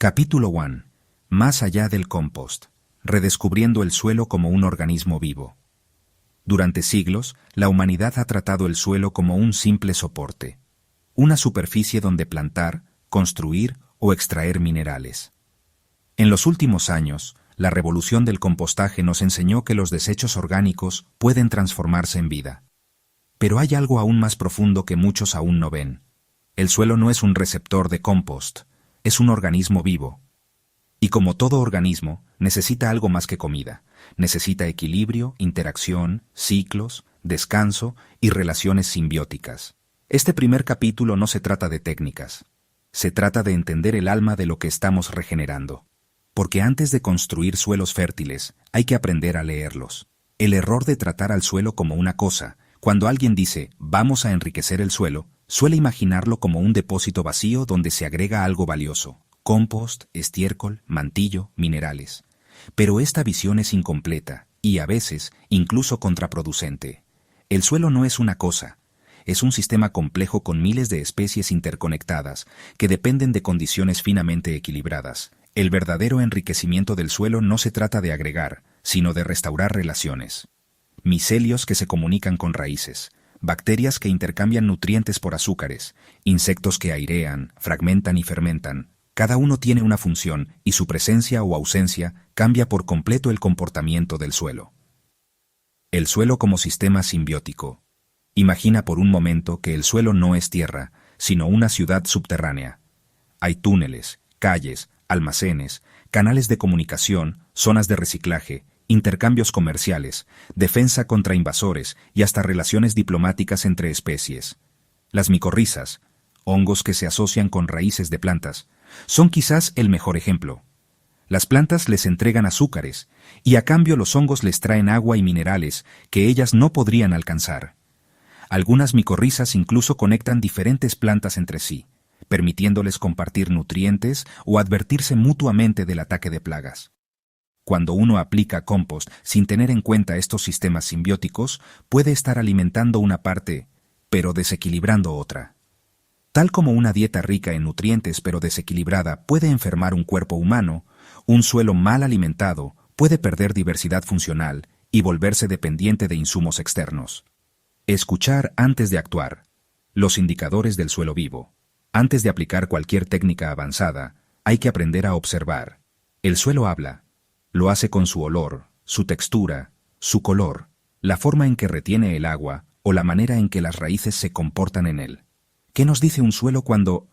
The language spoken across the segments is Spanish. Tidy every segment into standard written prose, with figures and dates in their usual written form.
Capítulo 1. Más allá del compost. Redescubriendo el suelo como un organismo vivo. Durante siglos, la humanidad ha tratado el suelo como un simple soporte. Una superficie donde plantar, construir o extraer minerales. En los últimos años, la revolución del compostaje nos enseñó que los desechos orgánicos pueden transformarse en vida. Pero hay algo aún más profundo que muchos aún no ven. El suelo no es un receptor de compost, es un organismo vivo. Y como todo organismo, necesita algo más que comida. Necesita equilibrio, interacción, ciclos, descanso y relaciones simbióticas. Este primer capítulo no se trata de técnicas. Se trata de entender el alma de lo que estamos regenerando. Porque antes de construir suelos fértiles, hay que aprender a leerlos. El error de tratar al suelo como una cosa, cuando alguien dice, vamos a enriquecer el suelo, suele imaginarlo como un depósito vacío donde se agrega algo valioso. Compost, estiércol, mantillo, minerales. Pero esta visión es incompleta y, a veces, incluso contraproducente. El suelo no es una cosa. Es un sistema complejo con miles de especies interconectadas que dependen de condiciones finamente equilibradas. El verdadero enriquecimiento del suelo no se trata de agregar, sino de restaurar relaciones. Micelios que se comunican con raíces, bacterias que intercambian nutrientes por azúcares, insectos que airean, fragmentan y fermentan. Cada uno tiene una función y su presencia o ausencia cambia por completo el comportamiento del suelo. El suelo como sistema simbiótico. Imagina por un momento que el suelo no es tierra, sino una ciudad subterránea. Hay túneles, calles, almacenes, canales de comunicación, zonas de reciclaje, intercambios comerciales, defensa contra invasores y hasta relaciones diplomáticas entre especies. Las micorrizas, hongos que se asocian con raíces de plantas, son quizás el mejor ejemplo. Las plantas les entregan azúcares, y a cambio los hongos les traen agua y minerales que ellas no podrían alcanzar. Algunas micorrizas incluso conectan diferentes plantas entre sí, permitiéndoles compartir nutrientes o advertirse mutuamente del ataque de plagas. Cuando uno aplica compost sin tener en cuenta estos sistemas simbióticos, puede estar alimentando una parte, pero desequilibrando otra. Tal como una dieta rica en nutrientes pero desequilibrada puede enfermar un cuerpo humano, un suelo mal alimentado puede perder diversidad funcional y volverse dependiente de insumos externos. Escuchar antes de actuar. Los indicadores del suelo vivo. Antes de aplicar cualquier técnica avanzada, hay que aprender a observar. El suelo habla. Lo hace con su olor, su textura, su color, la forma en que retiene el agua o la manera en que las raíces se comportan en él. ¿Qué nos dice un suelo cuando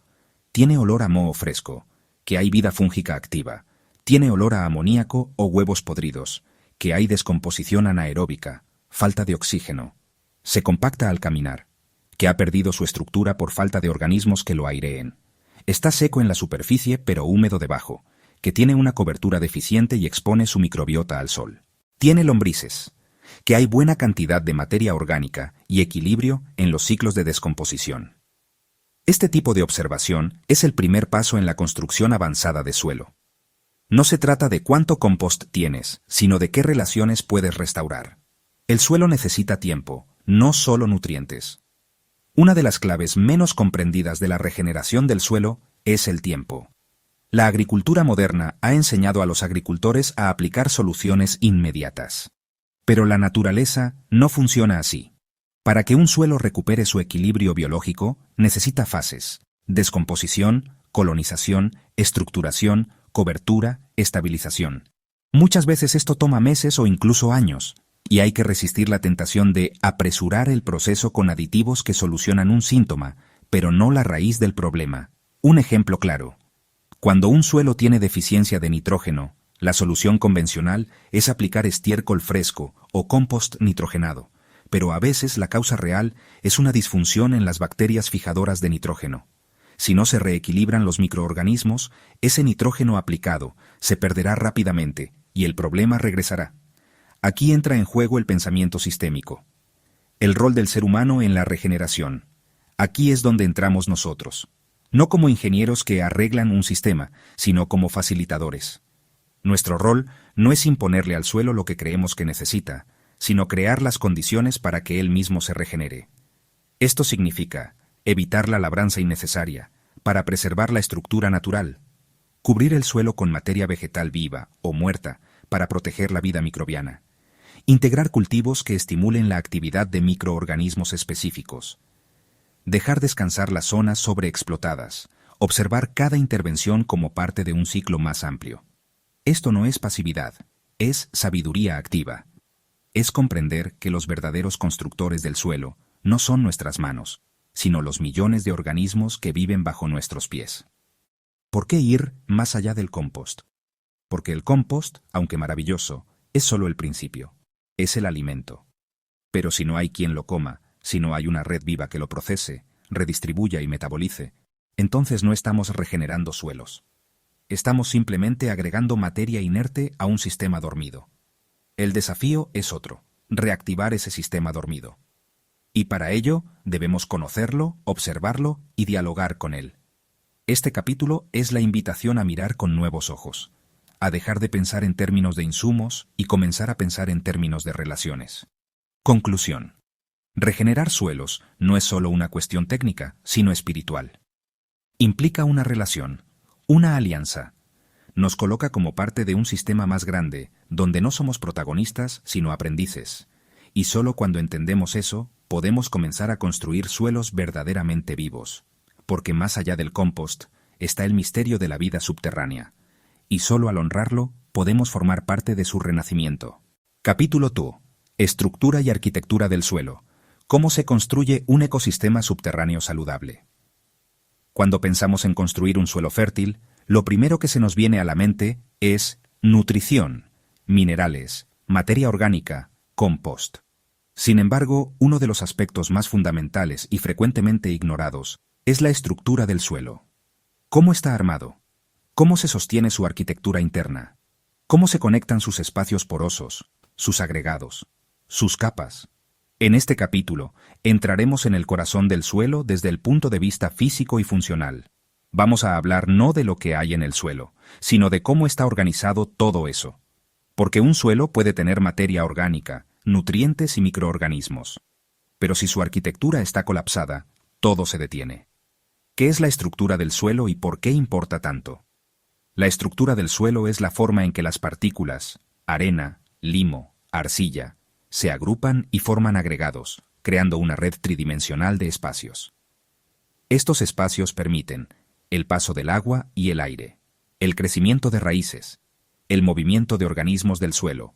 tiene olor a moho fresco, que hay vida fúngica activa, tiene olor a amoníaco o huevos podridos, que hay descomposición anaeróbica, falta de oxígeno, se compacta al caminar, que ha perdido su estructura por falta de organismos que lo aireen, está seco en la superficie pero húmedo debajo, que tiene una cobertura deficiente y expone su microbiota al sol, tiene lombrices, que hay buena cantidad de materia orgánica y equilibrio en los ciclos de descomposición. Este tipo de observación es el primer paso en la construcción avanzada de suelo. No se trata de cuánto compost tienes, sino de qué relaciones puedes restaurar. El suelo necesita tiempo, no solo nutrientes. Una de las claves menos comprendidas de la regeneración del suelo es el tiempo. La agricultura moderna ha enseñado a los agricultores a aplicar soluciones inmediatas. Pero la naturaleza no funciona así. Para que un suelo recupere su equilibrio biológico, necesita fases: descomposición, colonización, estructuración, cobertura, estabilización. Muchas veces esto toma meses o incluso años, y hay que resistir la tentación de apresurar el proceso con aditivos que solucionan un síntoma, pero no la raíz del problema. Un ejemplo claro. Cuando un suelo tiene deficiencia de nitrógeno, la solución convencional es aplicar estiércol fresco o compost nitrogenado. Pero a veces la causa real es una disfunción en las bacterias fijadoras de nitrógeno. Si no se reequilibran los microorganismos, ese nitrógeno aplicado se perderá rápidamente y el problema regresará. Aquí entra en juego el pensamiento sistémico. El rol del ser humano en la regeneración. Aquí es donde entramos nosotros. No como ingenieros que arreglan un sistema, sino como facilitadores. Nuestro rol no es imponerle al suelo lo que creemos que necesita, sino crear las condiciones para que él mismo se regenere. Esto significa evitar la labranza innecesaria, para preservar la estructura natural. Cubrir el suelo con materia vegetal viva o muerta para proteger la vida microbiana. Integrar cultivos que estimulen la actividad de microorganismos específicos. Dejar descansar las zonas sobreexplotadas. Observar cada intervención como parte de un ciclo más amplio. Esto no es pasividad, es sabiduría activa. Es comprender que los verdaderos constructores del suelo no son nuestras manos, sino los millones de organismos que viven bajo nuestros pies. ¿Por qué ir más allá del compost? Porque el compost, aunque maravilloso, es solo el principio. Es el alimento. Pero si no hay quien lo coma, si no hay una red viva que lo procese, redistribuya y metabolice, entonces no estamos regenerando suelos. Estamos simplemente agregando materia inerte a un sistema dormido. El desafío es otro, reactivar ese sistema dormido. Y para ello debemos conocerlo, observarlo y dialogar con él. Este capítulo es la invitación a mirar con nuevos ojos, a dejar de pensar en términos de insumos y comenzar a pensar en términos de relaciones. Conclusión. Regenerar suelos no es solo una cuestión técnica, sino espiritual. Implica una relación, una alianza. Nos coloca como parte de un sistema más grande, donde no somos protagonistas, sino aprendices. Y solo cuando entendemos eso, podemos comenzar a construir suelos verdaderamente vivos. Porque más allá del compost, está el misterio de la vida subterránea. Y solo al honrarlo, podemos formar parte de su renacimiento. Capítulo 2. Estructura y arquitectura del suelo. ¿Cómo se construye un ecosistema subterráneo saludable? Cuando pensamos en construir un suelo fértil, lo primero que se nos viene a la mente es nutrición, minerales, materia orgánica, compost. Sin embargo, uno de los aspectos más fundamentales y frecuentemente ignorados es la estructura del suelo. ¿Cómo está armado? ¿Cómo se sostiene su arquitectura interna? ¿Cómo se conectan sus espacios porosos, sus agregados, sus capas? En este capítulo, entraremos en el corazón del suelo desde el punto de vista físico y funcional. Vamos a hablar no de lo que hay en el suelo, sino de cómo está organizado todo eso. Porque un suelo puede tener materia orgánica, nutrientes y microorganismos. Pero si su arquitectura está colapsada, todo se detiene. ¿Qué es la estructura del suelo y por qué importa tanto? La estructura del suelo es la forma en que las partículas, arena, limo, arcilla, se agrupan y forman agregados, creando una red tridimensional de espacios. Estos espacios permiten el paso del agua y el aire, el crecimiento de raíces, el movimiento de organismos del suelo,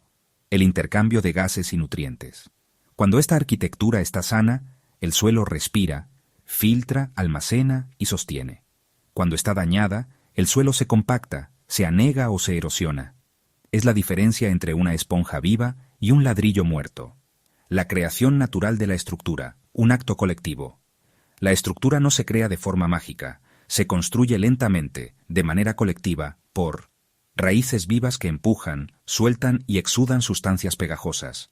el intercambio de gases y nutrientes. Cuando esta arquitectura está sana, el suelo respira, filtra, almacena y sostiene. Cuando está dañada, el suelo se compacta, se anega o se erosiona. Es la diferencia entre una esponja viva y un ladrillo muerto. La creación natural de la estructura, un acto colectivo. La estructura no se crea de forma mágica, se construye lentamente, de manera colectiva, por raíces vivas que empujan, sueltan y exudan sustancias pegajosas,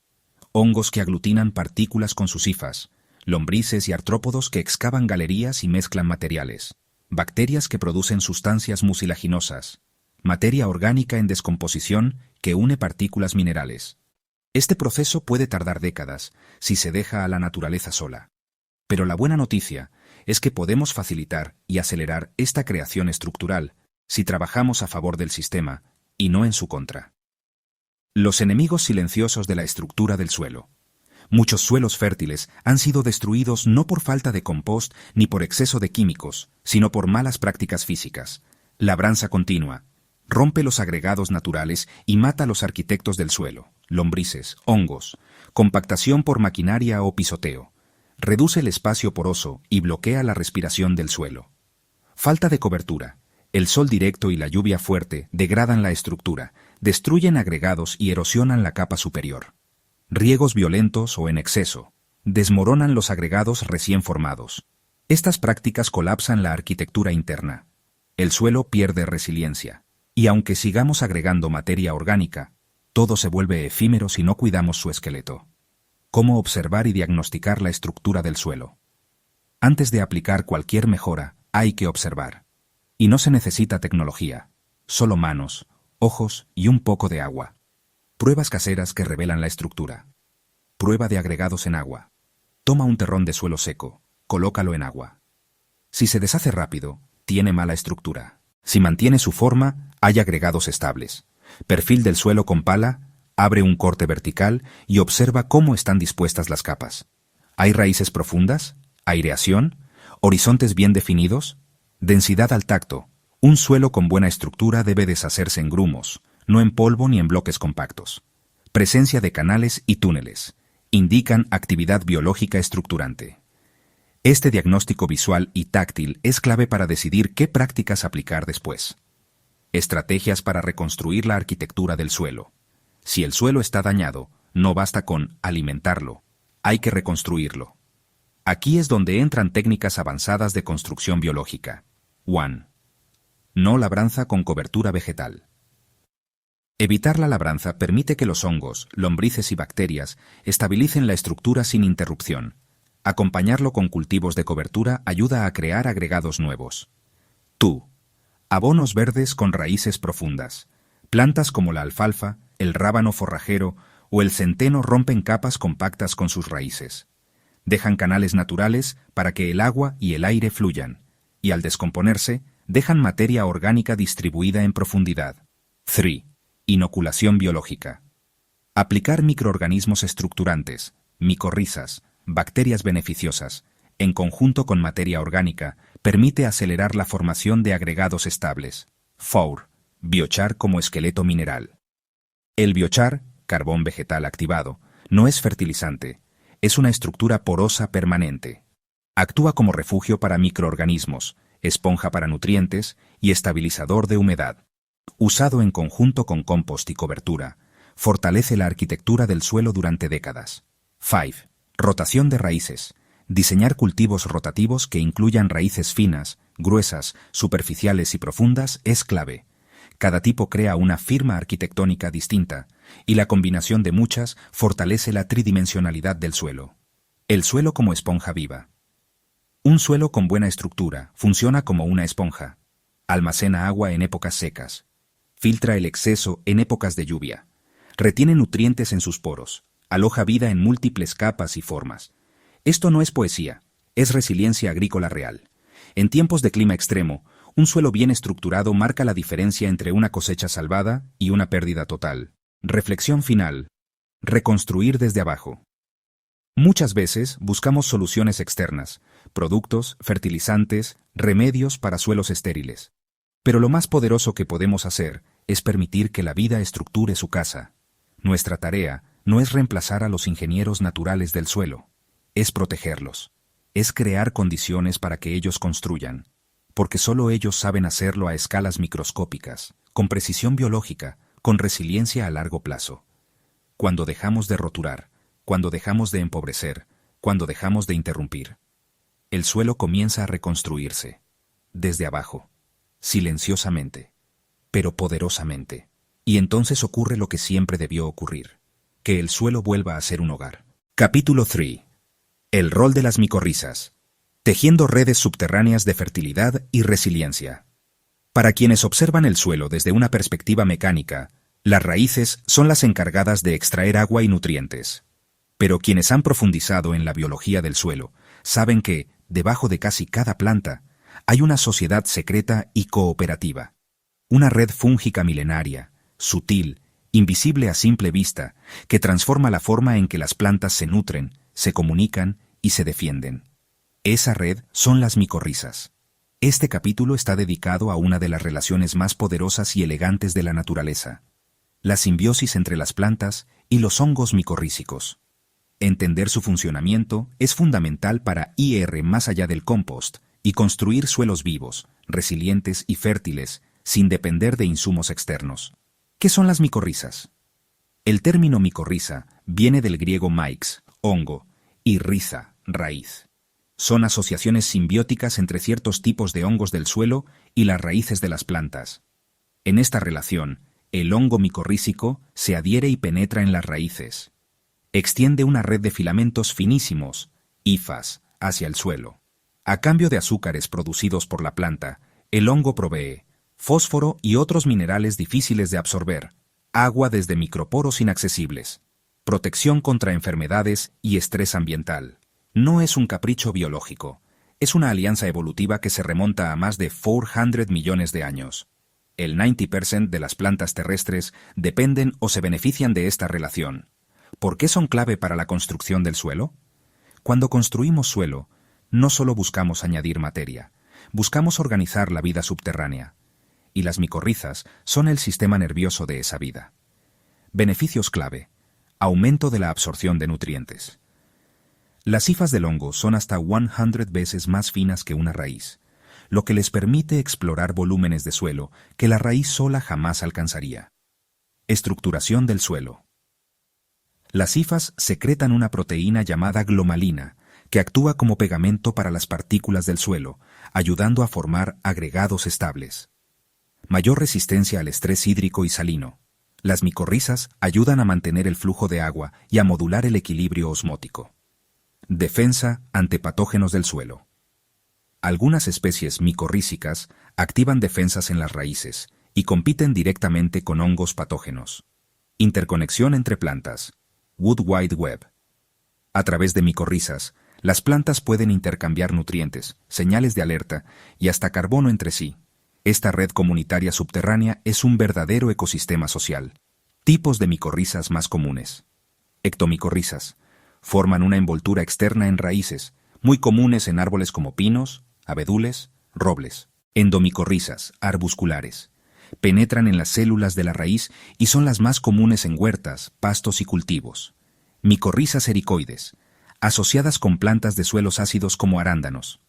hongos que aglutinan partículas con sus hifas, lombrices y artrópodos que excavan galerías y mezclan materiales, bacterias que producen sustancias mucilaginosas, materia orgánica en descomposición que une partículas minerales. Este proceso puede tardar décadas si se deja a la naturaleza sola. Pero la buena noticia es que podemos facilitar y acelerar esta creación estructural si trabajamos a favor del sistema y no en su contra. Los enemigos silenciosos de la estructura del suelo. Muchos suelos fértiles han sido destruidos no por falta de compost ni por exceso de químicos, sino por malas prácticas físicas. Labranza continua. Rompe los agregados naturales y mata a los arquitectos del suelo, lombrices, hongos, compactación por maquinaria o pisoteo. Reduce el espacio poroso y bloquea la respiración del suelo. Falta de cobertura. El sol directo y la lluvia fuerte degradan la estructura, destruyen agregados y erosionan la capa superior. Riegos violentos o en exceso desmoronan los agregados recién formados. Estas prácticas colapsan la arquitectura interna. El suelo pierde resiliencia. Y aunque sigamos agregando materia orgánica, todo se vuelve efímero si no cuidamos su esqueleto. ¿Cómo observar y diagnosticar la estructura del suelo? Antes de aplicar cualquier mejora, hay que observar. Y no se necesita tecnología, solo manos, ojos y un poco de agua. Pruebas caseras que revelan la estructura. Prueba de agregados en agua. Toma un terrón de suelo seco, colócalo en agua. Si se deshace rápido, tiene mala estructura. Si mantiene su forma, hay agregados estables. Perfil del suelo con pala, abre un corte vertical y observa cómo están dispuestas las capas. ¿Hay raíces profundas? ¿Aireación? ¿Horizontes bien definidos? Densidad al tacto. Un suelo con buena estructura debe deshacerse en grumos, no en polvo ni en bloques compactos. Presencia de canales y túneles. Indican actividad biológica estructurante. Este diagnóstico visual y táctil es clave para decidir qué prácticas aplicar después. Estrategias para reconstruir la arquitectura del suelo. Si el suelo está dañado, no basta con alimentarlo, hay que reconstruirlo. Aquí es donde entran técnicas avanzadas de construcción biológica. 1. No labranza con cobertura vegetal. Evitar la labranza permite que los hongos, lombrices y bacterias estabilicen la estructura sin interrupción. Acompañarlo con cultivos de cobertura ayuda a crear agregados nuevos. 2. Abonos verdes con raíces profundas. Plantas como la alfalfa, el rábano forrajero o el centeno rompen capas compactas con sus raíces. Dejan canales naturales para que el agua y el aire fluyan, y al descomponerse, dejan materia orgánica distribuida en profundidad. 3. Inoculación biológica. Aplicar microorganismos estructurantes, micorrizas, bacterias beneficiosas, en conjunto con materia orgánica, permite acelerar la formación de agregados estables. 4. Biochar como esqueleto mineral. El biochar, carbón vegetal activado, no es fertilizante, es una estructura porosa permanente. Actúa como refugio para microorganismos, esponja para nutrientes y estabilizador de humedad. Usado en conjunto con compost y cobertura, fortalece la arquitectura del suelo durante décadas. 5. Rotación de raíces. Diseñar cultivos rotativos que incluyan raíces finas, gruesas, superficiales y profundas es clave. Cada tipo crea una firma arquitectónica distinta, y la combinación de muchas fortalece la tridimensionalidad del suelo. El suelo como esponja viva. Un suelo con buena estructura funciona como una esponja. Almacena agua en épocas secas. Filtra el exceso en épocas de lluvia. Retiene nutrientes en sus poros. Aloja vida en múltiples capas y formas. Esto no es poesía, es resiliencia agrícola real. En tiempos de clima extremo, un suelo bien estructurado marca la diferencia entre una cosecha salvada y una pérdida total. Reflexión final. Reconstruir desde abajo. Muchas veces buscamos soluciones externas, productos, fertilizantes, remedios para suelos estériles. Pero lo más poderoso que podemos hacer es permitir que la vida estructure su casa. Nuestra tarea no es reemplazar a los ingenieros naturales del suelo, es protegerlos, es crear condiciones para que ellos construyan, porque solo ellos saben hacerlo a escalas microscópicas, con precisión biológica, con resiliencia a largo plazo. Cuando dejamos de roturar, cuando dejamos de empobrecer, cuando dejamos de interrumpir, el suelo comienza a reconstruirse, desde abajo, silenciosamente, pero poderosamente. Y entonces ocurre lo que siempre debió ocurrir, que el suelo vuelva a ser un hogar. Capítulo 3. El rol de las micorrizas. Tejiendo redes subterráneas de fertilidad y resiliencia. Para quienes observan el suelo desde una perspectiva mecánica, las raíces son las encargadas de extraer agua y nutrientes. Pero quienes han profundizado en la biología del suelo saben que, debajo de casi cada planta, hay una sociedad secreta y cooperativa. Una red fúngica milenaria, sutil, invisible a simple vista, que transforma la forma en que las plantas se nutren, se comunican y se defienden. Esa red son las micorrizas. Este capítulo está dedicado a una de las relaciones más poderosas y elegantes de la naturaleza, la simbiosis entre las plantas y los hongos micorrízicos. Entender su funcionamiento es fundamental para ir más allá del compost y construir suelos vivos, resilientes y fértiles, sin depender de insumos externos. ¿Qué son las micorrizas? El término micorriza viene del griego mix, hongo, y riza, raíz. Son asociaciones simbióticas entre ciertos tipos de hongos del suelo y las raíces de las plantas. En esta relación, el hongo micorrízico se adhiere y penetra en las raíces. Extiende una red de filamentos finísimos, hifas, hacia el suelo. A cambio de azúcares producidos por la planta, el hongo provee fósforo y otros minerales difíciles de absorber, agua desde microporos inaccesibles, protección contra enfermedades y estrés ambiental. No es un capricho biológico, es una alianza evolutiva que se remonta a más de 400 millones de años. El 90% de las plantas terrestres dependen o se benefician de esta relación. ¿Por qué son clave para la construcción del suelo? Cuando construimos suelo, no solo buscamos añadir materia, buscamos organizar la vida subterránea. Y las micorrizas son el sistema nervioso de esa vida. Beneficios clave: aumento de la absorción de nutrientes. Las hifas del hongo son hasta 100 veces más finas que una raíz, lo que les permite explorar volúmenes de suelo que la raíz sola jamás alcanzaría. Estructuración del suelo. Las hifas secretan una proteína llamada glomalina, que actúa como pegamento para las partículas del suelo, ayudando a formar agregados estables. Mayor resistencia al estrés hídrico y salino. Las micorrizas ayudan a mantener el flujo de agua y a modular el equilibrio osmótico. Defensa ante patógenos del suelo. Algunas especies micorrízicas activan defensas en las raíces y compiten directamente con hongos patógenos. Interconexión entre plantas. Wood Wide Web. A través de micorrizas, las plantas pueden intercambiar nutrientes, señales de alerta y hasta carbono entre sí. Esta red comunitaria subterránea es un verdadero ecosistema social. Tipos de micorrizas más comunes. Ectomicorrizas. Forman una envoltura externa en raíces, muy comunes en árboles como pinos, abedules, robles. Endomicorrizas, arbusculares. Penetran en las células de la raíz y son las más comunes en huertas, pastos y cultivos. Micorrizas ericoides, asociadas con plantas de suelos ácidos como arándanos.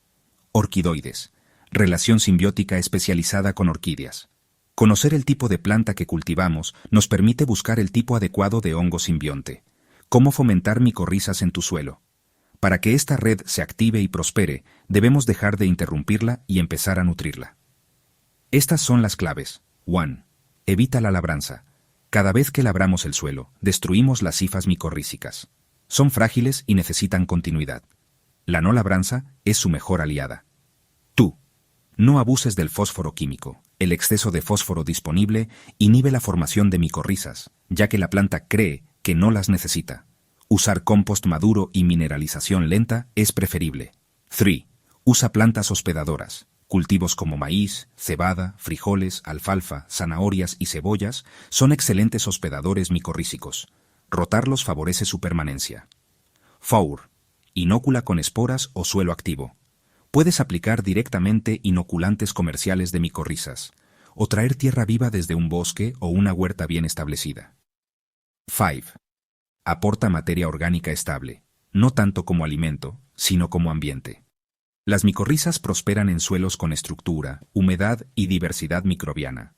Orquidoides. Relación simbiótica especializada con orquídeas. Conocer el tipo de planta que cultivamos nos permite buscar el tipo adecuado de hongo simbionte. ¿Cómo fomentar micorrizas en tu suelo? Para que esta red se active y prospere, debemos dejar de interrumpirla y empezar a nutrirla. Estas son las claves. 1. Evita la labranza. Cada vez que labramos el suelo, destruimos las hifas micorrízicas. Son frágiles y necesitan continuidad. La no labranza es su mejor aliada. Tú. No abuses del fósforo químico. El exceso de fósforo disponible inhibe la formación de micorrizas, ya que la planta cree que no las necesita. Usar compost maduro y mineralización lenta es preferible. 3. Usa plantas hospedadoras. Cultivos como maíz, cebada, frijoles, alfalfa, zanahorias y cebollas son excelentes hospedadores micorrízicos. Rotarlos favorece su permanencia. 4. Inócula con esporas o suelo activo. Puedes aplicar directamente inoculantes comerciales de micorrizas, o traer tierra viva desde un bosque o una huerta bien establecida. 5. Aporta materia orgánica estable, no tanto como alimento, sino como ambiente. Las micorrizas prosperan en suelos con estructura, humedad y diversidad microbiana.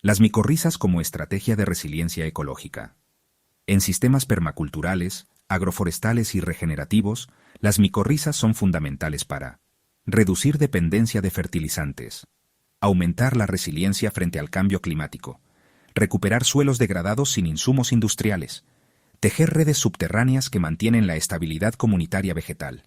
Las micorrizas como estrategia de resiliencia ecológica. En sistemas permaculturales, agroforestales y regenerativos, las micorrizas son fundamentales para reducir dependencia de fertilizantes, aumentar la resiliencia frente al cambio climático, recuperar suelos degradados sin insumos industriales, tejer redes subterráneas que mantienen la estabilidad comunitaria vegetal.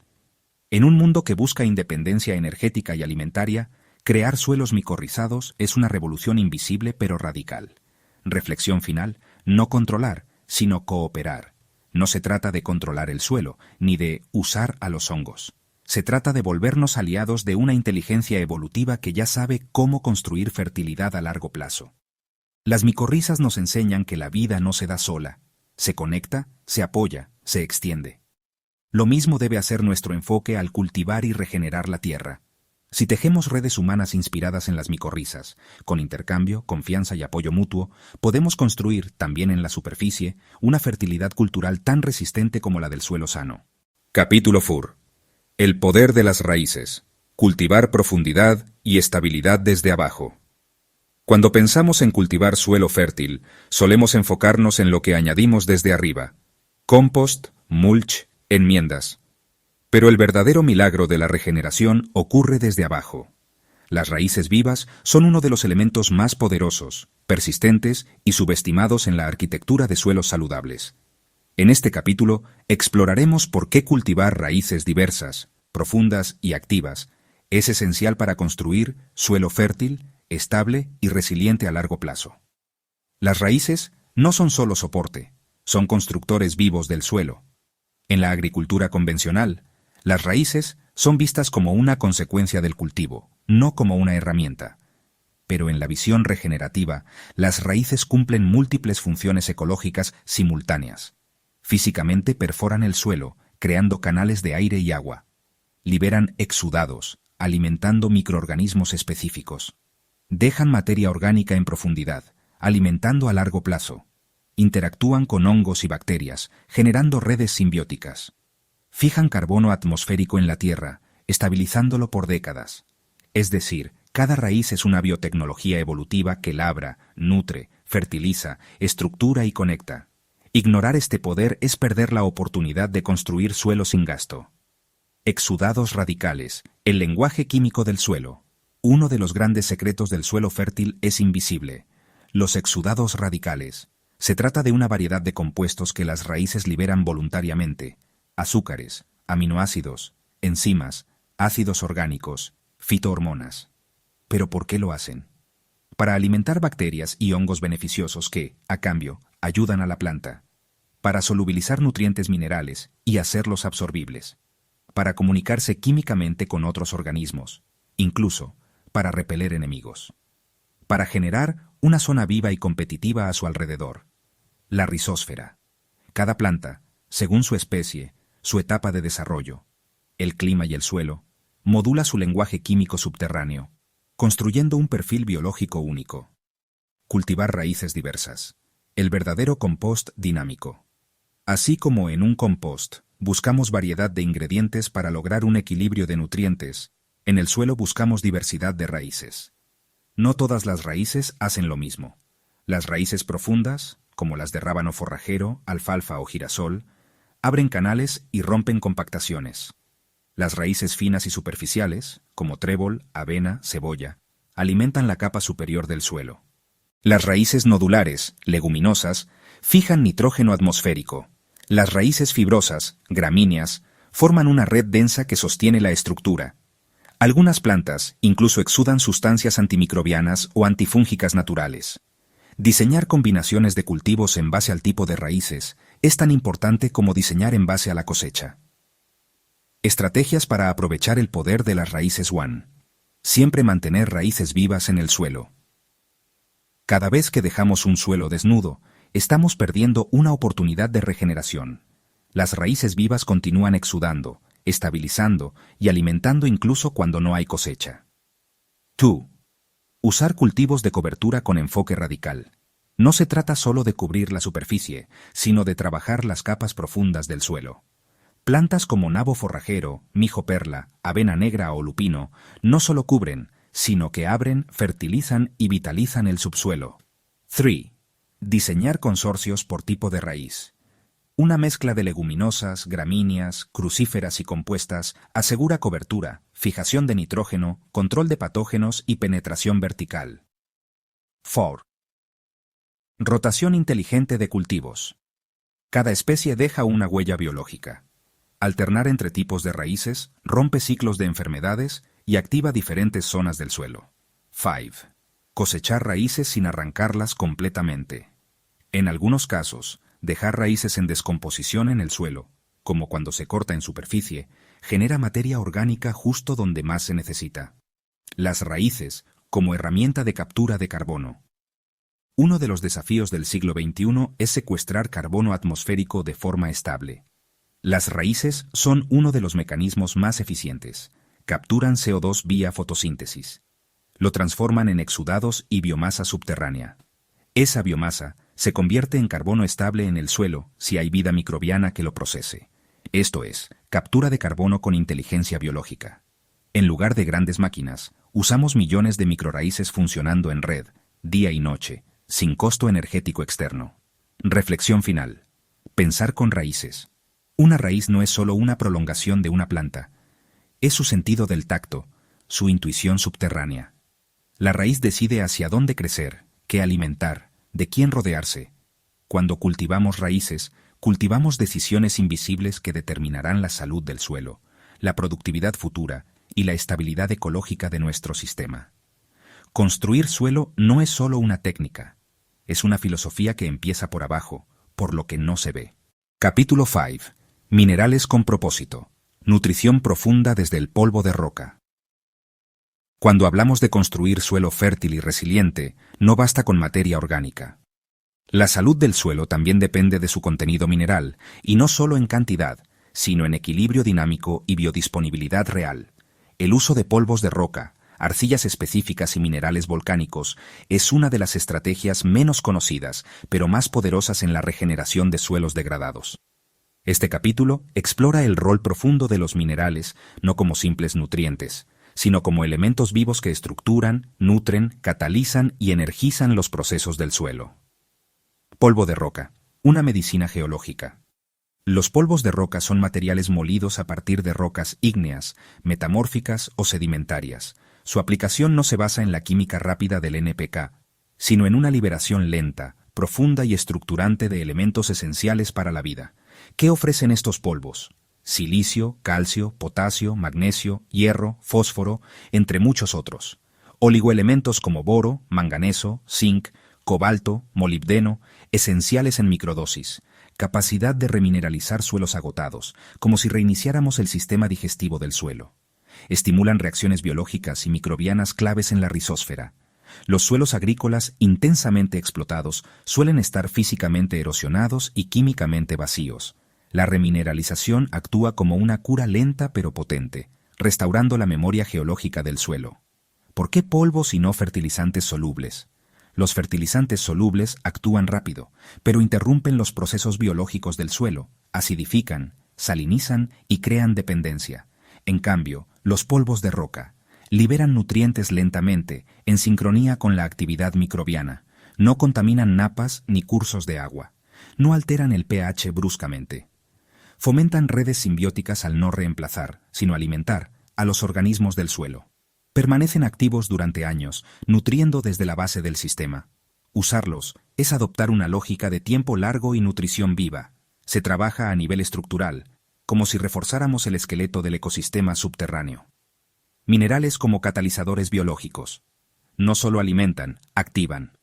En un mundo que busca independencia energética y alimentaria, crear suelos micorrizados es una revolución invisible pero radical. Reflexión final: no controlar, sino cooperar. No se trata de controlar el suelo, ni de usar a los hongos. Se trata de volvernos aliados de una inteligencia evolutiva que ya sabe cómo construir fertilidad a largo plazo. Las micorrizas nos enseñan que la vida no se da sola. Se conecta, se apoya, se extiende. Lo mismo debe hacer nuestro enfoque al cultivar y regenerar la tierra. Si tejemos redes humanas inspiradas en las micorrizas, con intercambio, confianza y apoyo mutuo, podemos construir, también en la superficie, una fertilidad cultural tan resistente como la del suelo sano. Capítulo 4. El poder de las raíces. Cultivar profundidad y estabilidad desde abajo. Cuando pensamos en cultivar suelo fértil, solemos enfocarnos en lo que añadimos desde arriba: compost, mulch, enmiendas. Pero el verdadero milagro de la regeneración ocurre desde abajo. Las raíces vivas son uno de los elementos más poderosos, persistentes y subestimados en la arquitectura de suelos saludables. En este capítulo exploraremos por qué cultivar raíces diversas, profundas y activas es esencial para construir suelo fértil, estable y resiliente a largo plazo. Las raíces no son solo soporte, son constructores vivos del suelo. En la agricultura convencional, Las raíces son vistas como una consecuencia del cultivo, no como una herramienta. Pero en la visión regenerativa, las raíces cumplen múltiples funciones ecológicas simultáneas. Físicamente perforan el suelo, creando canales de aire y agua. Liberan exudados, alimentando microorganismos específicos. Dejan materia orgánica en profundidad, alimentando a largo plazo. Interactúan con hongos y bacterias, generando redes simbióticas. Fijan carbono atmosférico en la Tierra, estabilizándolo por décadas. Es decir, cada raíz es una biotecnología evolutiva que labra, nutre, fertiliza, estructura y conecta. Ignorar este poder es perder la oportunidad de construir suelo sin gasto. Exudados radicales, el lenguaje químico del suelo. Uno de los grandes secretos del suelo fértil es invisible. Los exudados radicales. Se trata de una variedad de compuestos que las raíces liberan voluntariamente. Azúcares, aminoácidos, enzimas, ácidos orgánicos, fitohormonas. ¿Pero por qué lo hacen? Para alimentar bacterias y hongos beneficiosos que, a cambio, ayudan a la planta. Para solubilizar nutrientes minerales y hacerlos absorbibles. Para comunicarse químicamente con otros organismos. Incluso, para repeler enemigos. Para generar una zona viva y competitiva a su alrededor. La rizósfera. Cada planta, según su especie, su etapa de desarrollo, el clima y el suelo, modula su lenguaje químico subterráneo, construyendo un perfil biológico único. Cultivar raíces diversas. El verdadero compost dinámico. Así como en un compost, buscamos variedad de ingredientes para lograr un equilibrio de nutrientes, en el suelo buscamos diversidad de raíces. No todas las raíces hacen lo mismo. Las raíces profundas, como las de rábano forrajero, alfalfa o girasol, abren canales y rompen compactaciones. Las raíces finas y superficiales, como trébol, avena, cebolla, alimentan la capa superior del suelo. Las raíces nodulares, leguminosas, fijan nitrógeno atmosférico. Las raíces fibrosas, gramíneas, forman una red densa que sostiene la estructura. Algunas plantas incluso exudan sustancias antimicrobianas o antifúngicas naturales. Diseñar combinaciones de cultivos en base al tipo de raíces es tan importante como diseñar en base a la cosecha. Estrategias para aprovechar el poder de las raíces One. Siempre mantener raíces vivas en el suelo. Cada vez que dejamos un suelo desnudo, estamos perdiendo una oportunidad de regeneración. Las raíces vivas continúan exudando, estabilizando y alimentando incluso cuando no hay cosecha. 2. Usar cultivos de cobertura con enfoque radical. No se trata solo de cubrir la superficie, sino de trabajar las capas profundas del suelo. Plantas como nabo forrajero, mijo perla, avena negra o lupino no solo cubren, sino que abren, fertilizan y vitalizan el subsuelo. 3. Diseñar consorcios por tipo de raíz. Una mezcla de leguminosas, gramíneas, crucíferas y compuestas asegura cobertura, fijación de nitrógeno, control de patógenos y penetración vertical. 4. Rotación inteligente de cultivos. Cada especie deja una huella biológica. Alternar entre tipos de raíces rompe ciclos de enfermedades y activa diferentes zonas del suelo. 5. Cosechar raíces sin arrancarlas completamente. En algunos casos, dejar raíces en descomposición en el suelo, como cuando se corta en superficie, genera materia orgánica justo donde más se necesita. Las raíces, como herramienta de captura de carbono. Uno de los desafíos del siglo XXI es secuestrar carbono atmosférico de forma estable. Las raíces son uno de los mecanismos más eficientes. Capturan CO2 vía fotosíntesis. Lo transforman en exudados y biomasa subterránea. Esa biomasa se convierte en carbono estable en el suelo si hay vida microbiana que lo procese. Esto es, captura de carbono con inteligencia biológica. En lugar de grandes máquinas, usamos millones de microraíces funcionando en red, día y noche, sin costo energético externo. Reflexión final. Pensar con raíces. Una raíz no es solo una prolongación de una planta. Es su sentido del tacto, su intuición subterránea. La raíz decide hacia dónde crecer, qué alimentar, de quién rodearse. Cuando cultivamos raíces, cultivamos decisiones invisibles que determinarán la salud del suelo, la productividad futura y la estabilidad ecológica de nuestro sistema. Construir suelo no es solo una técnica, es una filosofía que empieza por abajo, por lo que no se ve. Capítulo 5. Minerales con propósito. Nutrición profunda desde el polvo de roca. Cuando hablamos de construir suelo fértil y resiliente, no basta con materia orgánica. La salud del suelo también depende de su contenido mineral, y no solo en cantidad, sino en equilibrio dinámico y biodisponibilidad real. El uso de polvos de roca, arcillas específicas y minerales volcánicos es una de las estrategias menos conocidas, pero más poderosas en la regeneración de suelos degradados. Este capítulo explora el rol profundo de los minerales, no como simples nutrientes, sino como elementos vivos que estructuran, nutren, catalizan y energizan los procesos del suelo. Polvo de roca, una medicina geológica. Los polvos de roca son materiales molidos a partir de rocas ígneas, metamórficas o sedimentarias. Su aplicación no se basa en la química rápida del NPK, sino en una liberación lenta, profunda y estructurante de elementos esenciales para la vida. ¿Qué ofrecen estos polvos? Silicio, calcio, potasio, magnesio, hierro, fósforo, entre muchos otros. Oligoelementos como boro, manganeso, zinc, cobalto, molibdeno, esenciales en microdosis. Capacidad de remineralizar suelos agotados, como si reiniciáramos el sistema digestivo del suelo. Estimulan reacciones biológicas y microbianas claves en la rizósfera. Los suelos agrícolas intensamente explotados suelen estar físicamente erosionados y químicamente vacíos. La remineralización actúa como una cura lenta pero potente, restaurando la memoria geológica del suelo. ¿Por qué polvos y no fertilizantes solubles? Los fertilizantes solubles actúan rápido, pero interrumpen los procesos biológicos del suelo, acidifican, salinizan y crean dependencia. En cambio, los polvos de roca liberan nutrientes lentamente, en sincronía con la actividad microbiana. No contaminan napas ni cursos de agua. No alteran el pH bruscamente. Fomentan redes simbióticas al no reemplazar, sino alimentar, a los organismos del suelo. Permanecen activos durante años, nutriendo desde la base del sistema. Usarlos es adoptar una lógica de tiempo largo y nutrición viva. Se trabaja a nivel estructural, como si reforzáramos el esqueleto del ecosistema subterráneo. Minerales como catalizadores biológicos. No solo alimentan, activan.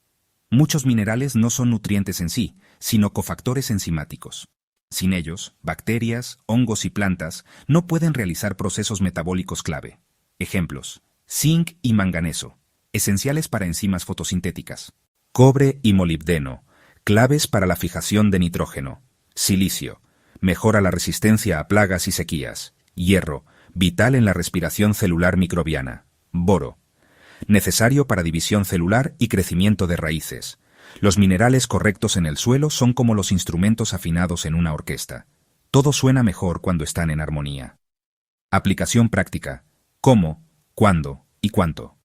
Muchos minerales no son nutrientes en sí, sino cofactores enzimáticos. Sin ellos, bacterias, hongos y plantas no pueden realizar procesos metabólicos clave. Ejemplos: zinc y manganeso, esenciales para enzimas fotosintéticas. Cobre y molibdeno, claves para la fijación de nitrógeno. Silicio, mejora la resistencia a plagas y sequías. Hierro, vital en la respiración celular microbiana. Boro, necesario para división celular y crecimiento de raíces. Los minerales correctos en el suelo son como los instrumentos afinados en una orquesta. Todo suena mejor cuando están en armonía. Aplicación práctica. ¿Cómo, cuándo y cuánto?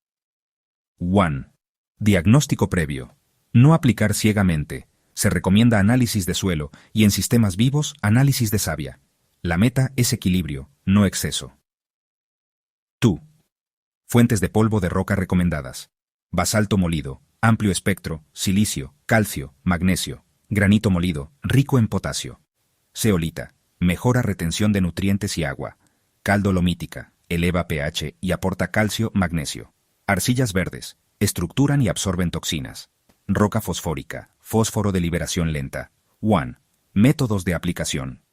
1. Diagnóstico previo. No aplicar ciegamente. Se recomienda análisis de suelo y en sistemas vivos, análisis de savia. La meta es equilibrio, no exceso. 2. Fuentes de polvo de roca recomendadas. Basalto molido, amplio espectro, silicio, calcio, magnesio. Granito molido, rico en potasio. Zeolita, mejora retención de nutrientes y agua. Caldo-lomítica, eleva pH y aporta calcio, magnesio. Arcillas verdes, estructuran y absorben toxinas. Roca fosfórica, fósforo de liberación lenta. 1. Métodos de aplicación.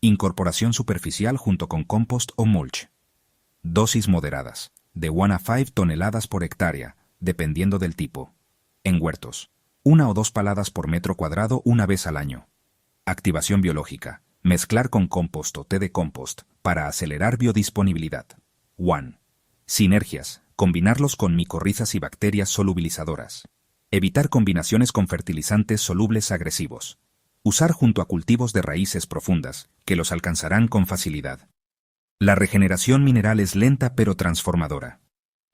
Incorporación superficial junto con compost o mulch. Dosis moderadas, de 1 a 5 toneladas por hectárea, dependiendo del tipo. En huertos, 1 o 2 paladas por metro cuadrado una vez al año. Activación biológica, mezclar con compost o té de compost para acelerar biodisponibilidad. 1. Sinergias, combinarlos con micorrizas y bacterias solubilizadoras. Evitar combinaciones con fertilizantes solubles agresivos. Usar junto a cultivos de raíces profundas, que los alcanzarán con facilidad. La regeneración mineral es lenta pero transformadora.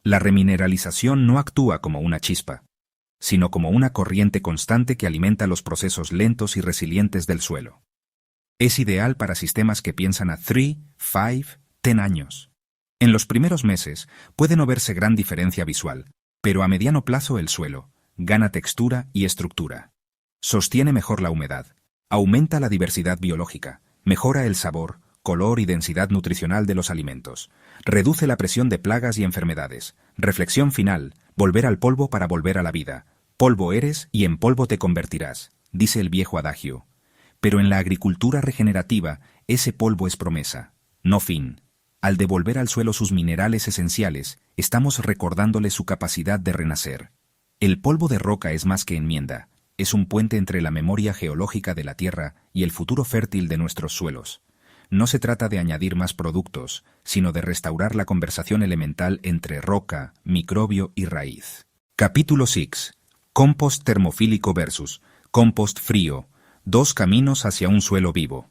La remineralización no actúa como una chispa, sino como una corriente constante que alimenta los procesos lentos y resilientes del suelo. Es ideal para sistemas que piensan a 3, 5, 10 años. En los primeros meses puede no verse gran diferencia visual, pero a mediano plazo el suelo gana textura y estructura. Sostiene mejor la humedad, aumenta la diversidad biológica, mejora el sabor, color y densidad nutricional de los alimentos, reduce la presión de plagas y enfermedades. Reflexión final: volver al polvo para volver a la vida. Polvo eres y en polvo te convertirás, dice el viejo adagio. Pero en la agricultura regenerativa, ese polvo es promesa, no fin. Al devolver al suelo sus minerales esenciales, estamos recordándole su capacidad de renacer. El polvo de roca es más que enmienda, es un puente entre la memoria geológica de la Tierra y el futuro fértil de nuestros suelos. No se trata de añadir más productos, sino de restaurar la conversación elemental entre roca, microbio y raíz. Capítulo 6. Compost termofílico versus compost frío. Dos caminos hacia un suelo vivo.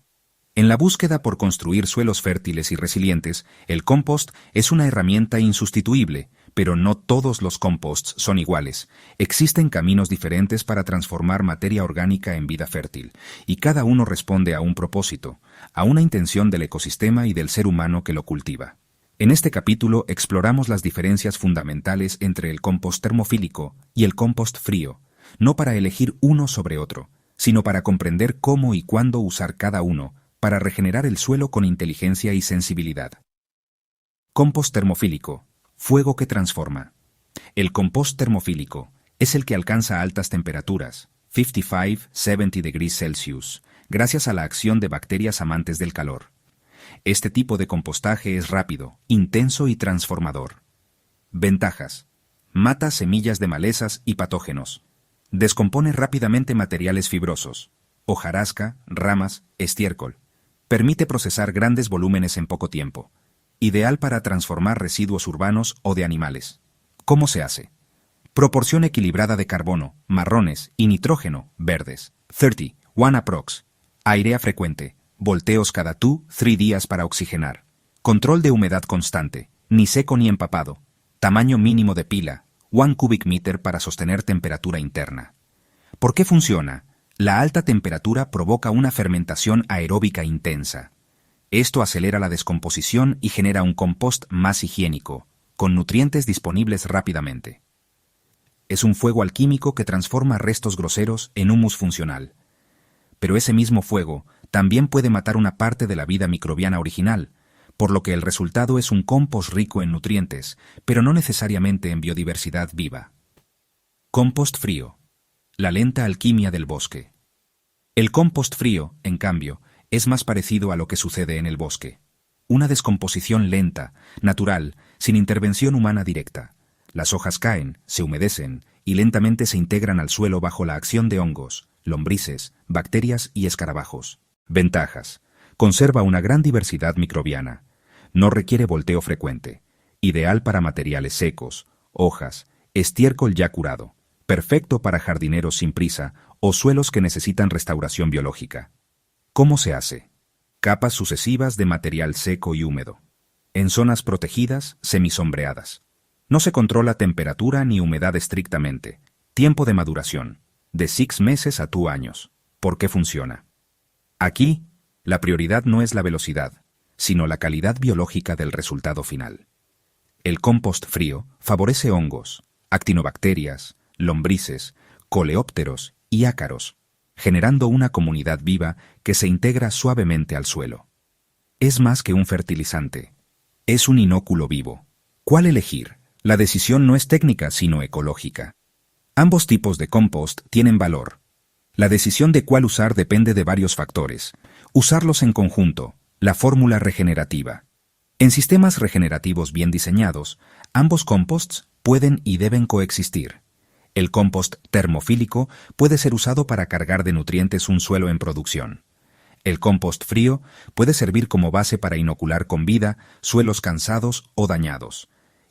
En la búsqueda por construir suelos fértiles y resilientes, el compost es una herramienta insustituible, pero no todos los composts son iguales. Existen caminos diferentes para transformar materia orgánica en vida fértil, y cada uno responde a un propósito, a una intención del ecosistema y del ser humano que lo cultiva. En este capítulo exploramos las diferencias fundamentales entre el compost termofílico y el compost frío, no para elegir uno sobre otro, sino para comprender cómo y cuándo usar cada uno para regenerar el suelo con inteligencia y sensibilidad. Compost termofílico. Fuego que transforma. El compost termofílico es el que alcanza altas temperaturas, 55-70 degrees Celsius, gracias a la acción de bacterias amantes del calor. Este tipo de compostaje es rápido, intenso y transformador. Ventajas. Mata semillas de malezas y patógenos. Descompone rápidamente materiales fibrosos, hojarasca, ramas, estiércol. Permite procesar grandes volúmenes en poco tiempo. Ideal para transformar residuos urbanos o de animales. ¿Cómo se hace? Proporción equilibrada de carbono, marrones y nitrógeno, verdes. 30, 1 aprox. Airea frecuente. Volteos cada 2-3 días para oxigenar. Control de humedad constante, ni seco ni empapado. Tamaño mínimo de pila, 1 cubic meter para sostener temperatura interna. ¿Por qué funciona? La alta temperatura provoca una fermentación aeróbica intensa. Esto acelera la descomposición y genera un compost más higiénico, con nutrientes disponibles rápidamente. Es un fuego alquímico que transforma restos groseros en humus funcional. Pero ese mismo fuego también puede matar una parte de la vida microbiana original, por lo que el resultado es un compost rico en nutrientes, pero no necesariamente en biodiversidad viva. Compost frío. La lenta alquimia del bosque. El compost frío, en cambio, es más parecido a lo que sucede en el bosque. Una descomposición lenta, natural, sin intervención humana directa. Las hojas caen, se humedecen y lentamente se integran al suelo bajo la acción de hongos, lombrices, bacterias y escarabajos. Ventajas. Conserva una gran diversidad microbiana. No requiere volteo frecuente. Ideal para materiales secos, hojas, estiércol ya curado. Perfecto para jardineros sin prisa o suelos que necesitan restauración biológica. ¿Cómo se hace? Capas sucesivas de material seco y húmedo. En zonas protegidas, semisombreadas. No se controla temperatura ni humedad estrictamente. Tiempo de maduración. De 6 meses a 2 años. ¿Por qué funciona? Aquí, la prioridad no es la velocidad, sino la calidad biológica del resultado final. El compost frío favorece hongos, actinobacterias, lombrices, coleópteros y ácaros, generando una comunidad viva que se integra suavemente al suelo. Es más que un fertilizante. Es un inóculo vivo. ¿Cuál elegir? La decisión no es técnica, sino ecológica. Ambos tipos de compost tienen valor. La decisión de cuál usar depende de varios factores. Usarlos en conjunto, la fórmula regenerativa. En sistemas regenerativos bien diseñados, ambos composts pueden y deben coexistir. El compost termofílico puede ser usado para cargar de nutrientes un suelo en producción. El compost frío puede servir como base para inocular con vida suelos cansados o dañados.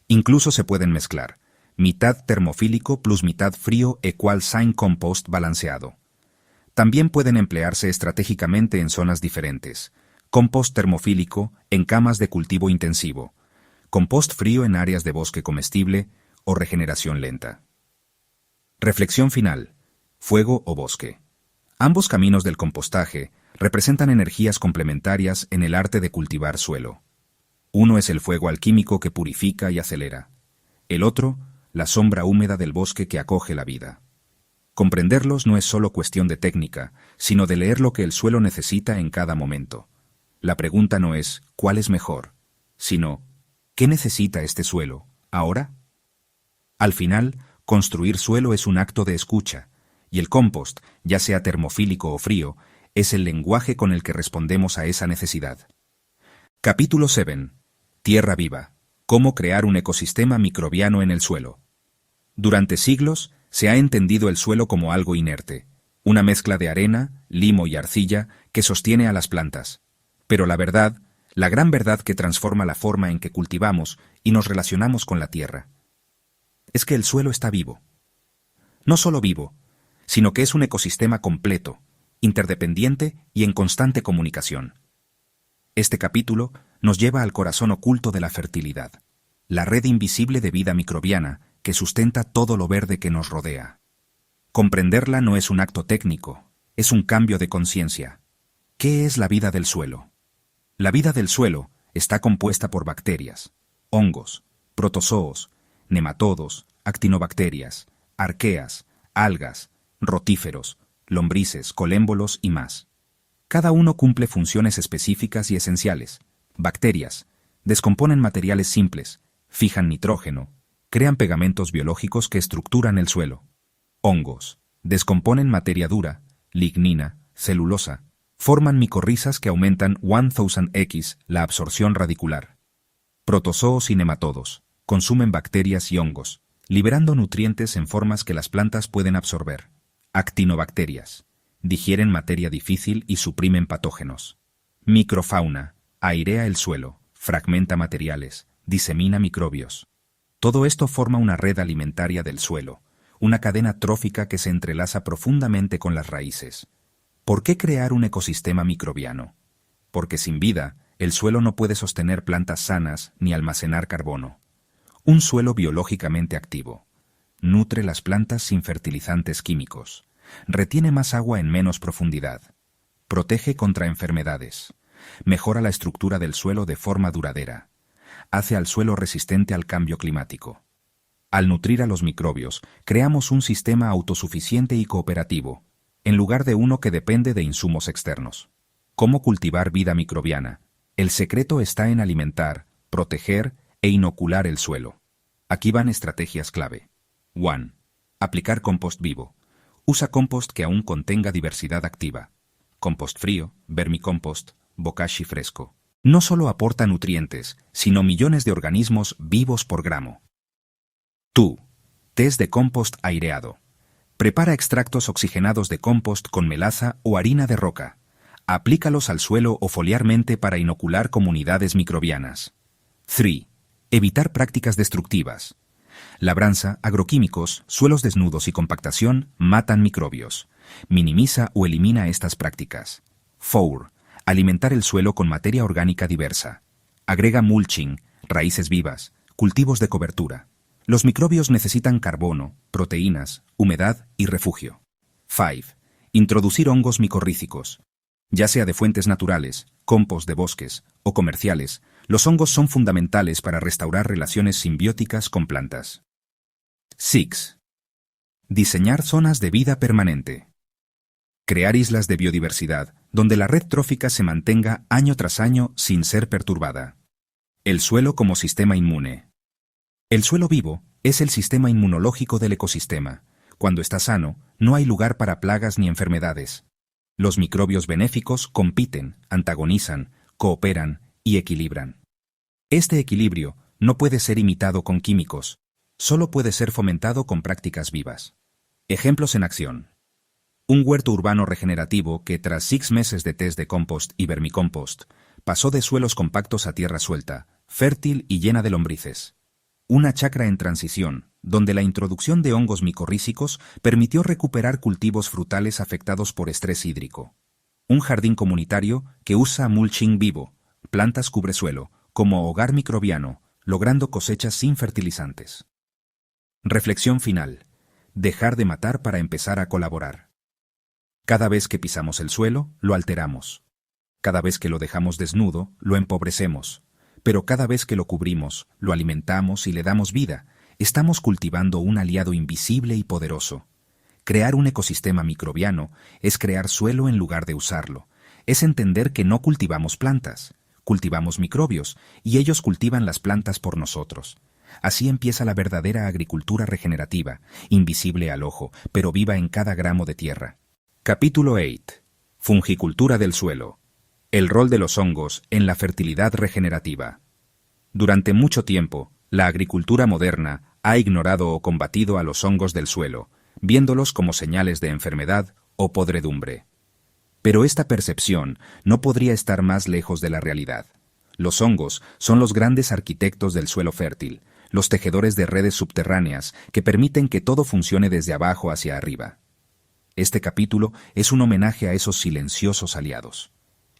Incluso se pueden mezclar. Mitad termofílico plus mitad frío = sine compost balanceado. También pueden emplearse estratégicamente en zonas diferentes. Compost termofílico en camas de cultivo intensivo. Compost frío en áreas de bosque comestible o regeneración lenta. Reflexión final. Fuego o bosque. Ambos caminos del compostaje representan energías complementarias en el arte de cultivar suelo. Uno es el fuego alquímico que purifica y acelera. El otro, la sombra húmeda del bosque que acoge la vida. Comprenderlos no es solo cuestión de técnica, sino de leer lo que el suelo necesita en cada momento. La pregunta no es ¿cuál es mejor?, sino ¿qué necesita este suelo ahora? Al final, construir suelo es un acto de escucha, y el compost, ya sea termofílico o frío, es el lenguaje con el que respondemos a esa necesidad. Capítulo 7. Tierra viva. Cómo crear un ecosistema microbiano en el suelo. Durante siglos, se ha entendido el suelo como algo inerte, una mezcla de arena, limo y arcilla que sostiene a las plantas. Pero la verdad, la gran verdad que transforma la forma en que cultivamos y nos relacionamos con la tierra, es que el suelo está vivo. No solo vivo, sino que es un ecosistema completo, interdependiente y en constante comunicación. Este capítulo nos lleva al corazón oculto de la fertilidad, la red invisible de vida microbiana que sustenta todo lo verde que nos rodea. Comprenderla no es un acto técnico, es un cambio de conciencia. ¿Qué es la vida del suelo? La vida del suelo está compuesta por bacterias, hongos, protozoos, nematodos, actinobacterias, arqueas, algas, rotíferos, lombrices, colémbolos y más. Cada uno cumple funciones específicas y esenciales. Bacterias descomponen materiales simples, fijan nitrógeno, crean pegamentos biológicos que estructuran el suelo. Hongos descomponen materia dura, lignina, celulosa, forman micorrizas que aumentan 1000x la absorción radicular. Protozoos y nematodos consumen bacterias y hongos, liberando nutrientes en formas que las plantas pueden absorber. Actinobacterias digieren materia difícil y suprimen patógenos. Microfauna airea el suelo, fragmenta materiales, disemina microbios. Todo esto forma una red alimentaria del suelo, una cadena trófica que se entrelaza profundamente con las raíces. ¿Por qué crear un ecosistema microbiano? Porque sin vida, el suelo no puede sostener plantas sanas ni almacenar carbono. Un suelo biológicamente activo nutre las plantas sin fertilizantes químicos, retiene más agua en menos profundidad, protege contra enfermedades, mejora la estructura del suelo de forma duradera, hace al suelo resistente al cambio climático. Al nutrir a los microbios, creamos un sistema autosuficiente y cooperativo, en lugar de uno que depende de insumos externos. ¿Cómo cultivar vida microbiana? El secreto está en alimentar, proteger e inocular el suelo. Aquí van estrategias clave. 1. Aplicar compost vivo. Usa compost que aún contenga diversidad activa. Compost frío, vermicompost, bokashi fresco. No solo aporta nutrientes, sino millones de organismos vivos por gramo. 2. Test de compost aireado. Prepara extractos oxigenados de compost con melaza o harina de roca. Aplícalos al suelo o foliarmente para inocular comunidades microbianas. 3. Evitar prácticas destructivas. Labranza, agroquímicos, suelos desnudos y compactación matan microbios. Minimiza o elimina estas prácticas. 4. Alimentar el suelo con materia orgánica diversa. Agrega mulching, raíces vivas, cultivos de cobertura. Los microbios necesitan carbono, proteínas, humedad y refugio. 5. Introducir hongos micorrícicos. Ya sea de fuentes naturales, compost de bosques o comerciales, los hongos son fundamentales para restaurar relaciones simbióticas con plantas. 6. Diseñar zonas de vida permanente. Crear islas de biodiversidad, donde la red trófica se mantenga año tras año sin ser perturbada. El suelo como sistema inmune. El suelo vivo es el sistema inmunológico del ecosistema. Cuando está sano, no hay lugar para plagas ni enfermedades. Los microbios benéficos compiten, antagonizan, cooperan y equilibran. Este equilibrio no puede ser imitado con químicos, solo puede ser fomentado con prácticas vivas. Ejemplos en acción. Un huerto urbano regenerativo que, tras 6 meses de test de compost y vermicompost, pasó de suelos compactos a tierra suelta, fértil y llena de lombrices. Una chacra en transición, donde la introducción de hongos micorrícicos permitió recuperar cultivos frutales afectados por estrés hídrico. Un jardín comunitario que usa mulching vivo, plantas cubresuelo, como hogar microbiano, logrando cosechas sin fertilizantes. Reflexión final. Dejar de matar para empezar a colaborar. Cada vez que pisamos el suelo, lo alteramos. Cada vez que lo dejamos desnudo, lo empobrecemos. Pero cada vez que lo cubrimos, lo alimentamos y le damos vida, estamos cultivando un aliado invisible y poderoso. Crear un ecosistema microbiano es crear suelo en lugar de usarlo. Es entender que no cultivamos plantas, cultivamos microbios, y ellos cultivan las plantas por nosotros. Así empieza la verdadera agricultura regenerativa, invisible al ojo, pero viva en cada gramo de tierra. Capítulo 8. Fungicultura del suelo. El rol de los hongos en la fertilidad regenerativa. Durante mucho tiempo, la agricultura moderna ha ignorado o combatido a los hongos del suelo, viéndolos como señales de enfermedad o podredumbre. Pero esta percepción no podría estar más lejos de la realidad. Los hongos son los grandes arquitectos del suelo fértil, los tejedores de redes subterráneas que permiten que todo funcione desde abajo hacia arriba. Este capítulo es un homenaje a esos silenciosos aliados.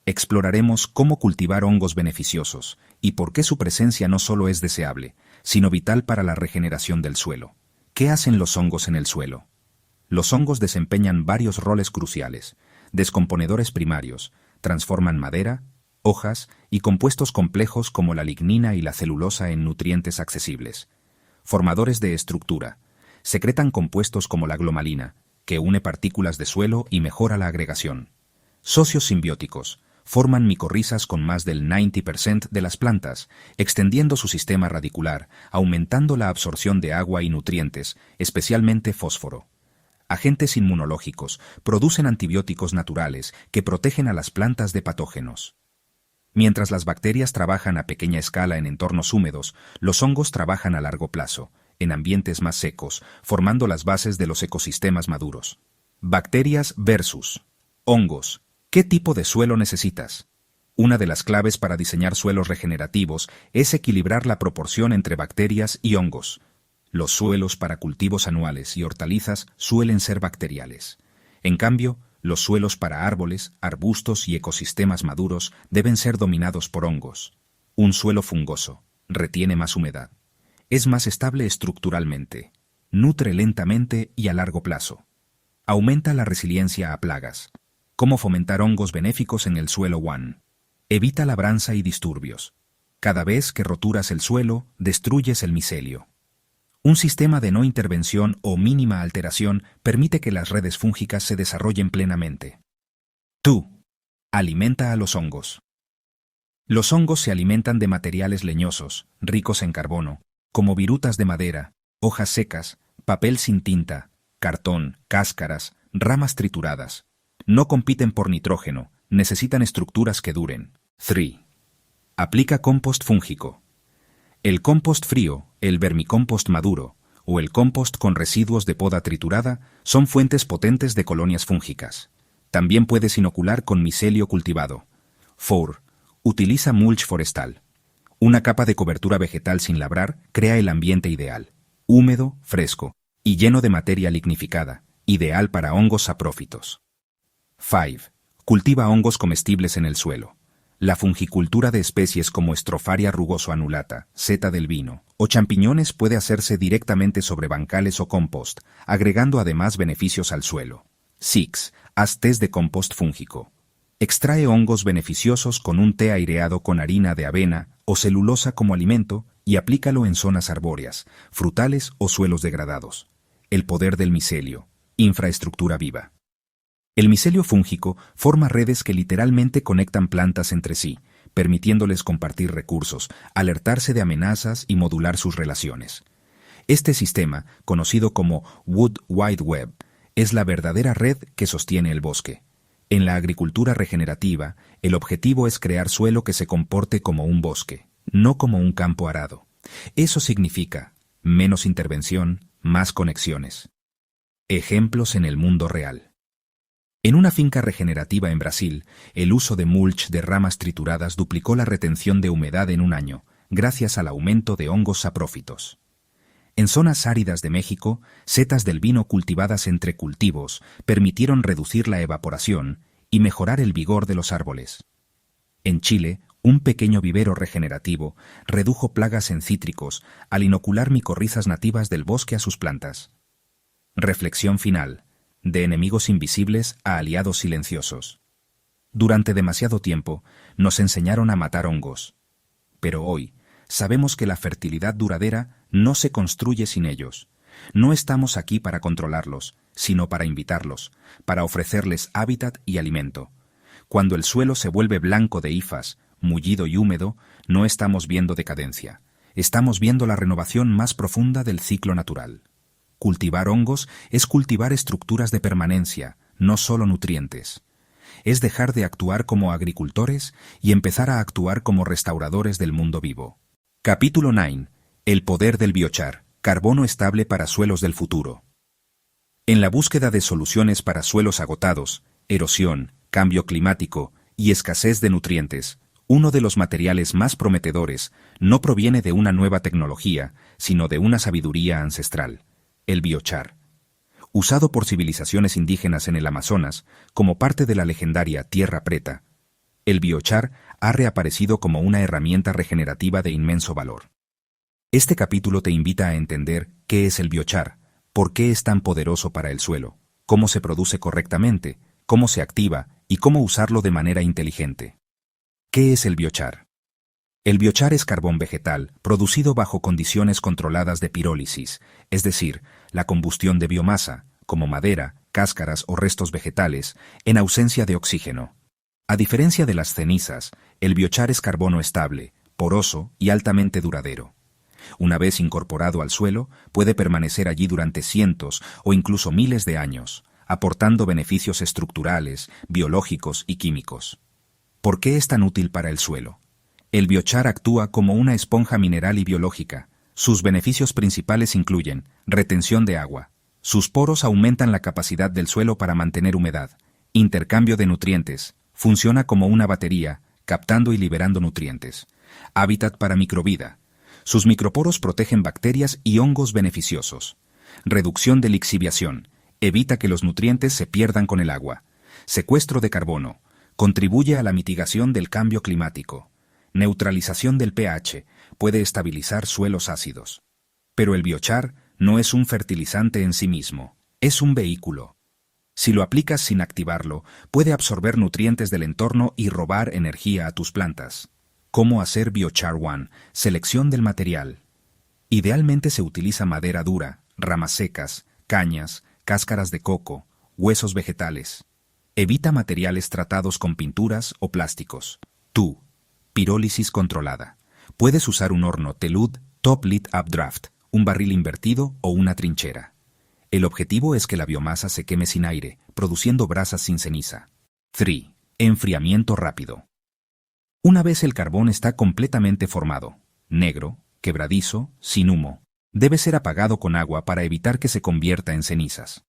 Exploraremos cómo cultivar hongos beneficiosos y por qué su presencia no solo es deseable, sino vital para la regeneración del suelo. ¿Qué hacen los hongos en el suelo? Los hongos desempeñan varios roles cruciales: descomponedores primarios, transforman madera, hojas y compuestos complejos como la lignina y la celulosa en nutrientes accesibles. Formadores de estructura, secretan compuestos como la glomalina, que une partículas de suelo y mejora la agregación. Socios simbióticos, forman micorrizas con más del 90% de las plantas, extendiendo su sistema radicular, aumentando la absorción de agua y nutrientes, especialmente fósforo. Agentes inmunológicos, producen antibióticos naturales que protegen a las plantas de patógenos. Mientras las bacterias trabajan a pequeña escala en entornos húmedos, los hongos trabajan a largo plazo, en ambientes más secos, formando las bases de los ecosistemas maduros. Bacterias versus hongos. ¿Qué tipo de suelo necesitas? Una de las claves para diseñar suelos regenerativos es equilibrar la proporción entre bacterias y hongos. Los suelos para cultivos anuales y hortalizas suelen ser bacteriales. En cambio, los suelos para árboles, arbustos y ecosistemas maduros deben ser dominados por hongos. Un suelo fungoso retiene más humedad. Es más estable estructuralmente. Nutre lentamente y a largo plazo. Aumenta la resiliencia a plagas. ¿Cómo fomentar hongos benéficos en el suelo? 1. Evita labranza y disturbios. Cada vez que roturas el suelo, destruyes el micelio. Un sistema de no intervención o mínima alteración permite que las redes fúngicas se desarrollen plenamente. 2. Alimenta a los hongos. Los hongos se alimentan de materiales leñosos, ricos en carbono, como virutas de madera, hojas secas, papel sin tinta, cartón, cáscaras, ramas trituradas. No compiten por nitrógeno, necesitan estructuras que duren. 3. Aplica compost fúngico. El compost frío, el vermicompost maduro o el compost con residuos de poda triturada son fuentes potentes de colonias fúngicas. También puedes inocular con micelio cultivado. 4. Utiliza mulch forestal. Una capa de cobertura vegetal sin labrar crea el ambiente ideal, húmedo, fresco y lleno de materia lignificada, ideal para hongos saprófitos. 5. Cultiva hongos comestibles en el suelo. La fungicultura de especies como Stropharia rugoso annulata, seta del vino o champiñones puede hacerse directamente sobre bancales o compost, agregando además beneficios al suelo. 6. Haz test de compost fúngico. Extrae hongos beneficiosos con un té aireado con harina de avena o celulosa como alimento y aplícalo en zonas arbóreas, frutales o suelos degradados. El poder del micelio. Infraestructura viva. El micelio fúngico forma redes que literalmente conectan plantas entre sí, permitiéndoles compartir recursos, alertarse de amenazas y modular sus relaciones. Este sistema, conocido como Wood Wide Web, es la verdadera red que sostiene el bosque. En la agricultura regenerativa, el objetivo es crear suelo que se comporte como un bosque, no como un campo arado. Eso significa menos intervención, más conexiones. Ejemplos en el mundo real. En una finca regenerativa en Brasil, el uso de mulch de ramas trituradas duplicó la retención de humedad en un año, gracias al aumento de hongos saprófitos. En zonas áridas de México, setas del vino cultivadas entre cultivos permitieron reducir la evaporación y mejorar el vigor de los árboles. En Chile, un pequeño vivero regenerativo redujo plagas en cítricos al inocular micorrizas nativas del bosque a sus plantas. Reflexión final. De enemigos invisibles a aliados silenciosos. Durante demasiado tiempo nos enseñaron a matar hongos. Pero hoy sabemos que la fertilidad duradera no se construye sin ellos. No estamos aquí para controlarlos, sino para invitarlos, para ofrecerles hábitat y alimento. Cuando el suelo se vuelve blanco de hifas, mullido y húmedo, no estamos viendo decadencia. Estamos viendo la renovación más profunda del ciclo natural. Cultivar hongos es cultivar estructuras de permanencia, no solo nutrientes. es dejar de actuar como agricultores y empezar a actuar como restauradores del mundo vivo. Capítulo 9. El poder del biochar, carbono estable para suelos del futuro. En la búsqueda de soluciones para suelos agotados, erosión, cambio climático y escasez de nutrientes, uno de los materiales más prometedores no proviene de una nueva tecnología, sino de una sabiduría ancestral, el biochar. Usado por civilizaciones indígenas en el Amazonas como parte de la legendaria Tierra Preta, el biochar ha reaparecido como una herramienta regenerativa de inmenso valor. Este capítulo te invita a entender qué es el biochar, por qué es tan poderoso para el suelo, cómo se produce correctamente, cómo se activa y cómo usarlo de manera inteligente. ¿Qué es el biochar? El biochar es carbón vegetal producido bajo condiciones controladas de pirólisis, es decir, la combustión de biomasa, como madera, cáscaras o restos vegetales, en ausencia de oxígeno. A diferencia de las cenizas, el biochar es carbono estable, poroso y altamente duradero. Una vez incorporado al suelo, puede permanecer allí durante cientos o incluso miles de años, aportando beneficios estructurales, biológicos y químicos. ¿Por qué es tan útil para el suelo? El biochar actúa como una esponja mineral y biológica. Sus beneficios principales incluyen retención de agua. Sus poros aumentan la capacidad del suelo para mantener humedad. Intercambio de nutrientes. Funciona como una batería, captando y liberando nutrientes. Hábitat para microvida. Sus microporos protegen bacterias y hongos beneficiosos. Reducción de lixiviación. Evita que los nutrientes se pierdan con el agua. Secuestro de carbono. Contribuye a la mitigación del cambio climático. Neutralización del pH. Puede estabilizar suelos ácidos. Pero el biochar no es un fertilizante en sí mismo. Es un vehículo. Si lo aplicas sin activarlo, puede absorber nutrientes del entorno y robar energía a tus plantas. ¿Cómo hacer biochar one? Selección del material. Idealmente se utiliza madera dura, ramas secas, cañas, cáscaras de coco, huesos vegetales. Evita materiales tratados con pinturas o plásticos. Tú. Pirólisis controlada. Puedes usar un horno Telud Top Lit Updraft, un barril invertido o una trinchera. El objetivo es que la biomasa se queme sin aire, produciendo brasas sin ceniza. 3. Enfriamiento rápido. Una vez el carbón está completamente formado, negro, quebradizo, sin humo, debe ser apagado con agua para evitar que se convierta en cenizas.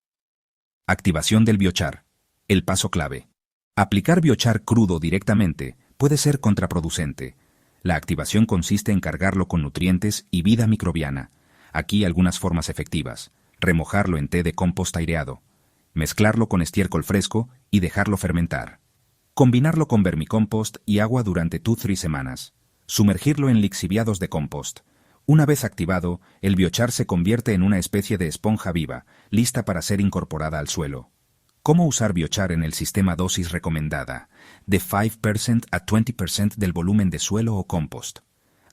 Activación del biochar. El paso clave. Aplicar biochar crudo directamente puede ser contraproducente. La activación consiste en cargarlo con nutrientes y vida microbiana. Aquí algunas formas efectivas. Remojarlo en té de compost aireado. Mezclarlo con estiércol fresco y dejarlo fermentar. Combinarlo con vermicompost y agua durante 2-3 semanas. Sumergirlo en lixiviados de compost. Una vez activado, el biochar se convierte en una especie de esponja viva, lista para ser incorporada al suelo. ¿Cómo usar biochar en el sistema dosis recomendada? De 5% a 20% del volumen de suelo o compost.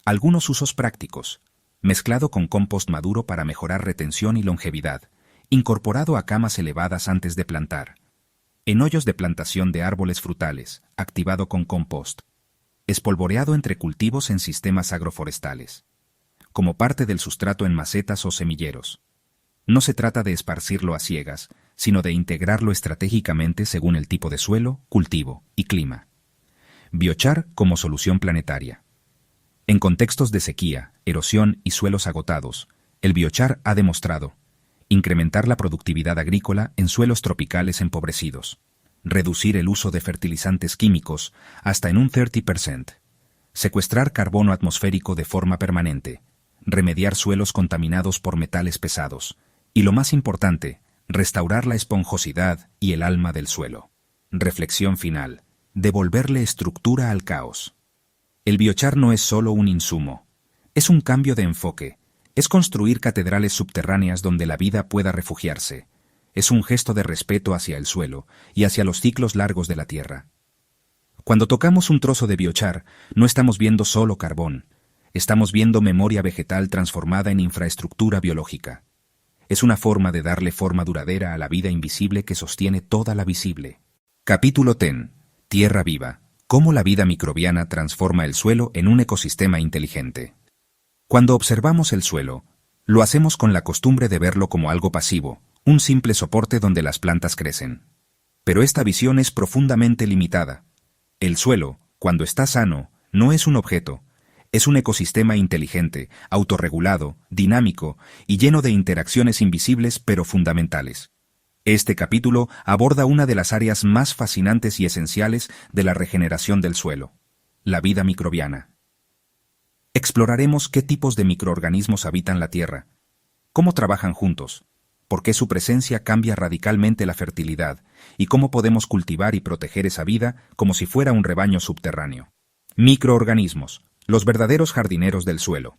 Algunos usos prácticos. Mezclado con compost maduro para mejorar retención y longevidad. Incorporado a camas elevadas antes de plantar. En hoyos de plantación de árboles frutales, activado con compost. Espolvoreado entre cultivos en sistemas agroforestales. Como parte del sustrato en macetas o semilleros. No se trata de esparcirlo a ciegas, sino de integrarlo estratégicamente según el tipo de suelo, cultivo y clima. Biochar como solución planetaria. En contextos de sequía, erosión y suelos agotados, el biochar ha demostrado incrementar la productividad agrícola en suelos tropicales empobrecidos, reducir el uso de fertilizantes químicos hasta en un 30%, secuestrar carbono atmosférico de forma permanente, remediar suelos contaminados por metales pesados, y lo más importante, restaurar la esponjosidad y el alma del suelo. Reflexión final. Devolverle estructura al caos. El biochar no es solo un insumo. Es un cambio de enfoque. Es construir catedrales subterráneas donde la vida pueda refugiarse. Es un gesto de respeto hacia el suelo y hacia los ciclos largos de la tierra. Cuando tocamos un trozo de biochar, no estamos viendo solo carbón. Estamos viendo memoria vegetal transformada en infraestructura biológica. Es una forma de darle forma duradera a la vida invisible que sostiene toda la visible. Capítulo 10. Tierra viva. Cómo la vida microbiana transforma el suelo en un ecosistema inteligente. Cuando observamos el suelo, lo hacemos con la costumbre de verlo como algo pasivo, un simple soporte donde las plantas crecen. Pero esta visión es profundamente limitada. El suelo, cuando está sano, no es un objeto, es un ecosistema inteligente, autorregulado, dinámico y lleno de interacciones invisibles pero fundamentales. Este capítulo aborda una de las áreas más fascinantes y esenciales de la regeneración del suelo: la vida microbiana. Exploraremos qué tipos de microorganismos habitan la Tierra, cómo trabajan juntos, por qué su presencia cambia radicalmente la fertilidad y cómo podemos cultivar y proteger esa vida como si fuera un rebaño subterráneo. Microorganismos, los verdaderos jardineros del suelo.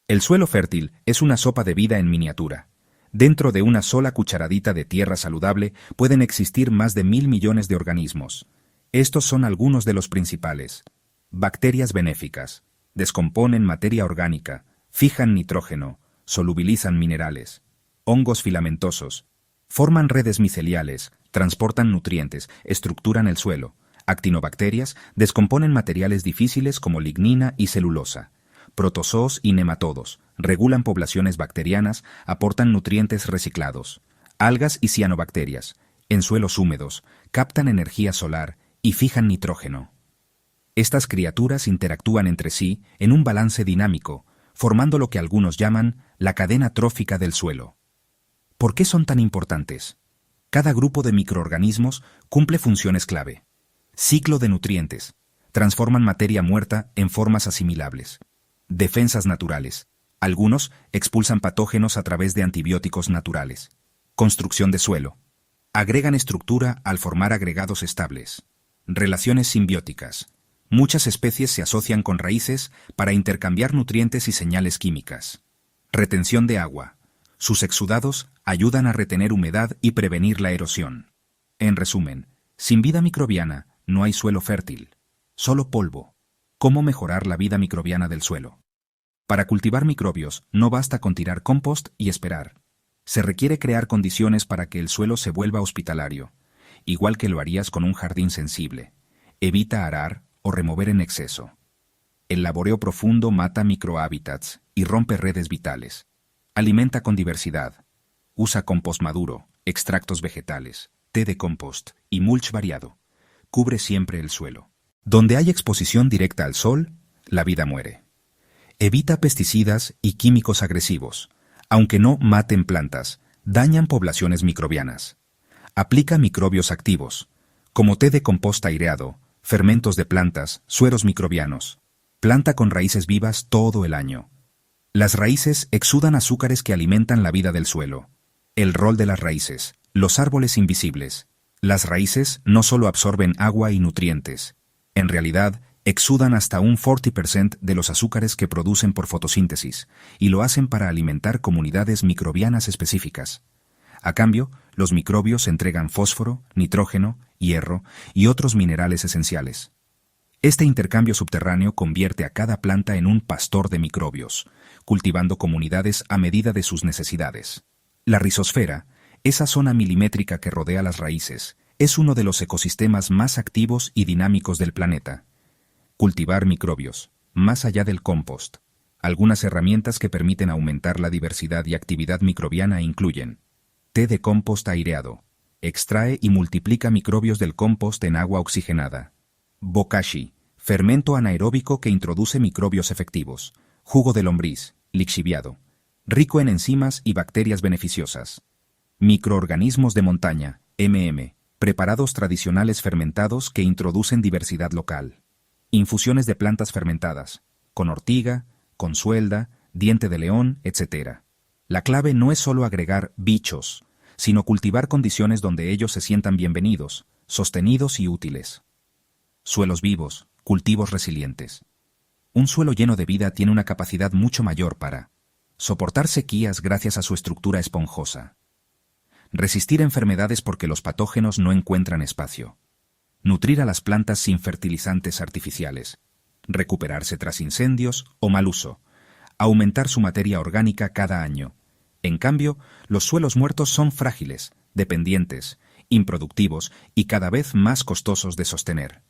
El suelo fértil es una sopa de vida en miniatura. Dentro de una sola cucharadita de tierra saludable pueden existir más de 1.000 millones de organismos. Estos son algunos de los principales. Bacterias benéficas. Descomponen materia orgánica, fijan nitrógeno, solubilizan minerales. Hongos filamentosos. Forman redes miceliales, transportan nutrientes, estructuran el suelo. Actinobacterias descomponen materiales difíciles como lignina y celulosa. Protozoos y nematodos regulan poblaciones bacterianas, aportan nutrientes reciclados. Algas y cianobacterias, en suelos húmedos, captan energía solar y fijan nitrógeno. Estas criaturas interactúan entre sí en un balance dinámico, formando lo que algunos llaman la cadena trófica del suelo. ¿Por qué son tan importantes? Cada grupo de microorganismos cumple funciones clave. Ciclo de nutrientes. Transforman materia muerta en formas asimilables. Defensas naturales. Algunos expulsan patógenos a través de antibióticos naturales. Construcción de suelo. Agregan estructura al formar agregados estables. Relaciones simbióticas. Muchas especies se asocian con raíces para intercambiar nutrientes y señales químicas. Retención de agua. Sus exudados ayudan a retener humedad y prevenir la erosión. En resumen, sin vida microbiana no hay suelo fértil, solo polvo. ¿Cómo mejorar la vida microbiana del suelo? Para cultivar microbios no basta con tirar compost y esperar. Se requiere crear condiciones para que el suelo se vuelva hospitalario, igual que lo harías con un jardín sensible. Evita arar o remover en exceso. El laboreo profundo mata microhábitats y rompe redes vitales. Alimenta con diversidad. Usa compost maduro, extractos vegetales, té de compost y mulch variado. Cubre siempre el suelo. Donde hay exposición directa al sol, la vida muere. Evita pesticidas y químicos agresivos. Aunque no maten plantas, dañan poblaciones microbianas. Aplica microbios activos, como té de compost aireado, fermentos de plantas, sueros microbianos. Planta con raíces vivas todo el año. Las raíces exudan azúcares que alimentan la vida del suelo. El rol de las raíces, los árboles invisibles. Las raíces no solo absorben agua y nutrientes, en realidad exudan hasta un 40% de los azúcares que producen por fotosíntesis, y lo hacen para alimentar comunidades microbianas específicas. A cambio, los microbios entregan fósforo, nitrógeno, hierro y otros minerales esenciales. Este intercambio subterráneo convierte a cada planta en un pastor de microbios, cultivando comunidades a medida de sus necesidades. La rizosfera, esa zona milimétrica que rodea las raíces, es uno de los ecosistemas más activos y dinámicos del planeta. Cultivar microbios, más allá del compost. Algunas herramientas que permiten aumentar la diversidad y actividad microbiana incluyen: té de compost aireado. Extrae y multiplica microbios del compost en agua oxigenada. Bokashi, fermento anaeróbico que introduce microbios efectivos. Jugo de lombriz, lixiviado, rico en enzimas y bacterias beneficiosas. Microorganismos de montaña, preparados tradicionales fermentados que introducen diversidad local. Infusiones de plantas fermentadas, con ortiga, con suelda, diente de león, etc. La clave no es solo agregar bichos, sino cultivar condiciones donde ellos se sientan bienvenidos, sostenidos y útiles. Suelos vivos, cultivos resilientes. Un suelo lleno de vida tiene una capacidad mucho mayor para soportar sequías gracias a su estructura esponjosa. Resistir enfermedades porque los patógenos no encuentran espacio. Nutrir a las plantas sin fertilizantes artificiales. Recuperarse tras incendios o mal uso. Aumentar su materia orgánica cada año. En cambio, los suelos muertos son frágiles, dependientes, improductivos y cada vez más costosos de sostener.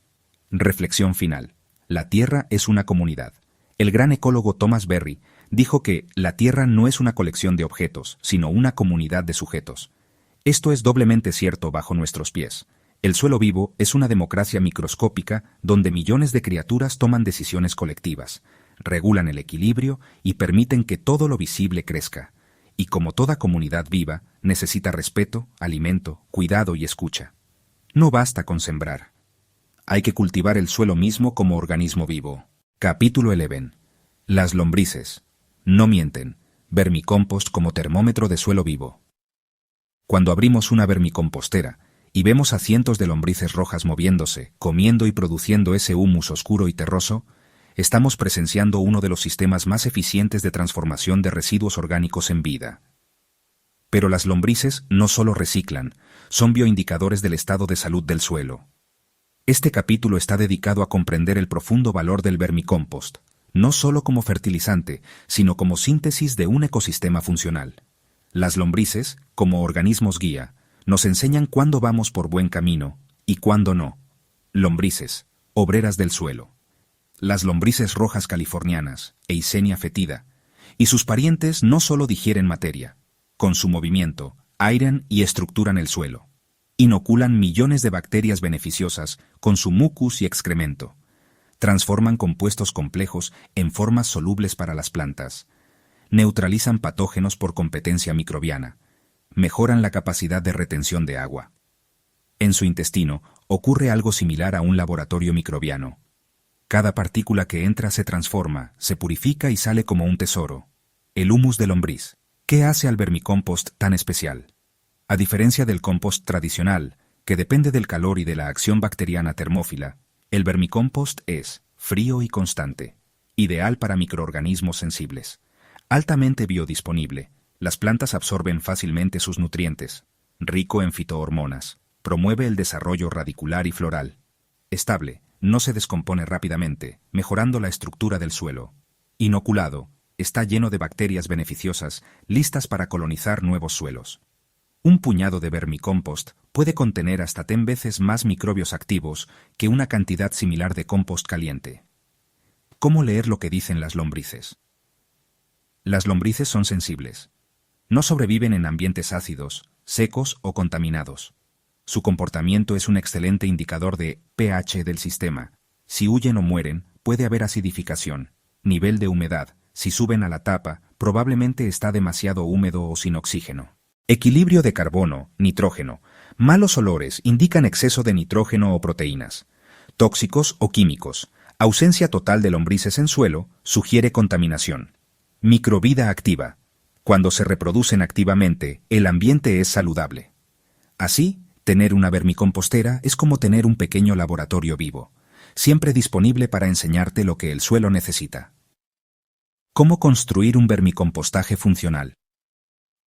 Reflexión final. La Tierra es una comunidad. El gran ecólogo Thomas Berry dijo que la Tierra no es una colección de objetos, sino una comunidad de sujetos. Esto es doblemente cierto bajo nuestros pies. El suelo vivo es una democracia microscópica donde millones de criaturas toman decisiones colectivas, regulan el equilibrio y permiten que todo lo visible crezca. Y como toda comunidad viva, necesita respeto, alimento, cuidado y escucha. No basta con sembrar. Hay que cultivar el suelo mismo como organismo vivo. Capítulo 11. Las lombrices. No mienten. Vermicompost como termómetro de suelo vivo. Cuando abrimos una vermicompostera y vemos a cientos de lombrices rojas moviéndose, comiendo y produciendo ese humus oscuro y terroso, estamos presenciando uno de los sistemas más eficientes de transformación de residuos orgánicos en vida. Pero las lombrices no solo reciclan, son bioindicadores del estado de salud del suelo. Este capítulo está dedicado a comprender el profundo valor del vermicompost, no solo como fertilizante, sino como síntesis de un ecosistema funcional. Las lombrices, como organismos guía, nos enseñan cuándo vamos por buen camino y cuándo no. Lombrices, obreras del suelo. Las lombrices rojas californianas, Eisenia fetida, y sus parientes no solo digieren materia, con su movimiento, airean y estructuran el suelo. Inoculan millones de bacterias beneficiosas con su mucus y excremento. Transforman compuestos complejos en formas solubles para las plantas. Neutralizan patógenos por competencia microbiana. Mejoran la capacidad de retención de agua. En su intestino ocurre algo similar a un laboratorio microbiano. Cada partícula que entra se transforma, se purifica y sale como un tesoro. El humus de lombriz. ¿Qué hace al vermicompost tan especial? A diferencia del compost tradicional, que depende del calor y de la acción bacteriana termófila, el vermicompost es frío y constante, ideal para microorganismos sensibles, altamente biodisponible. Las plantas absorben fácilmente sus nutrientes, rico en fitohormonas, promueve el desarrollo radicular y floral. Estable, no se descompone rápidamente, mejorando la estructura del suelo. Inoculado, está lleno de bacterias beneficiosas, listas para colonizar nuevos suelos. Un puñado de vermicompost puede contener hasta 10 veces más microbios activos que una cantidad similar de compost caliente. ¿Cómo leer lo que dicen las lombrices? Las lombrices son sensibles. No sobreviven en ambientes ácidos, secos o contaminados. Su comportamiento es un excelente indicador de pH del sistema. Si huyen o mueren, puede haber acidificación. Nivel de humedad. Si suben a la tapa, probablemente está demasiado húmedo o sin oxígeno. Equilibrio de carbono, nitrógeno. Malos olores indican exceso de nitrógeno o proteínas. Tóxicos o químicos. Ausencia total de lombrices en suelo sugiere contaminación. Microvida activa. Cuando se reproducen activamente, el ambiente es saludable. Así, tener una vermicompostera es como tener un pequeño laboratorio vivo, siempre disponible para enseñarte lo que el suelo necesita. ¿Cómo construir un vermicompostaje funcional?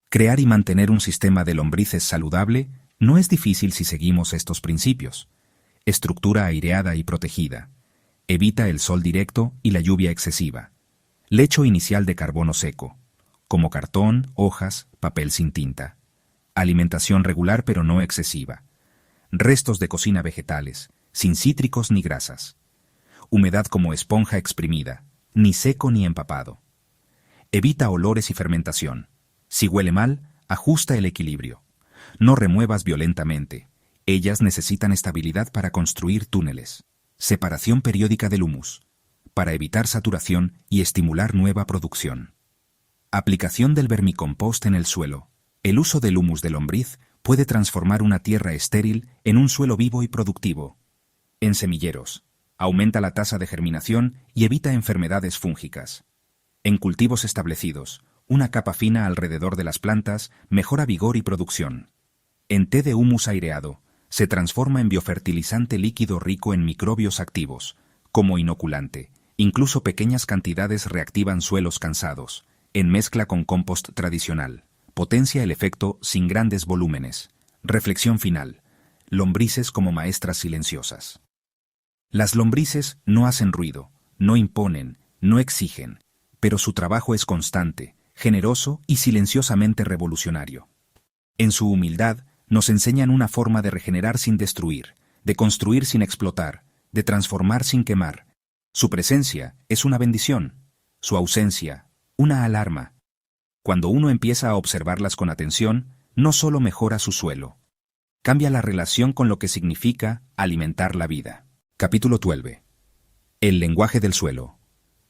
Crear y mantener un sistema de lombrices saludable no es difícil si seguimos estos principios. Estructura aireada y protegida. Evita el sol directo y la lluvia excesiva. Lecho inicial de carbono seco, como cartón, hojas, papel sin tinta. Alimentación regular pero no excesiva. Restos de cocina vegetales, sin cítricos ni grasas. Humedad como esponja exprimida, ni seco ni empapado. Evita olores y fermentación. Si huele mal, ajusta el equilibrio. No remuevas violentamente. Ellas necesitan estabilidad para construir túneles. Separación periódica del humus, para evitar saturación y estimular nueva producción. Aplicación del vermicompost en el suelo. El uso del humus de lombriz puede transformar una tierra estéril en un suelo vivo y productivo. En semilleros, aumenta la tasa de germinación y evita enfermedades fúngicas. En cultivos establecidos, una capa fina alrededor de las plantas mejora vigor y producción. En té de humus aireado, se transforma en biofertilizante líquido rico en microbios activos, como inoculante. Incluso pequeñas cantidades reactivan suelos cansados. En mezcla con compost tradicional, potencia el efecto sin grandes volúmenes. Reflexión final. Lombrices como maestras silenciosas. Las lombrices no hacen ruido, no imponen, no exigen, pero su trabajo es constante, generoso y silenciosamente revolucionario. En su humildad, nos enseñan una forma de regenerar sin destruir, de construir sin explotar, de transformar sin quemar. Su presencia es una bendición, su ausencia, una alarma. Cuando uno empieza a observarlas con atención, no solo mejora su suelo, Cambia la relación con lo que significa alimentar la vida. Capítulo 12. El lenguaje del suelo.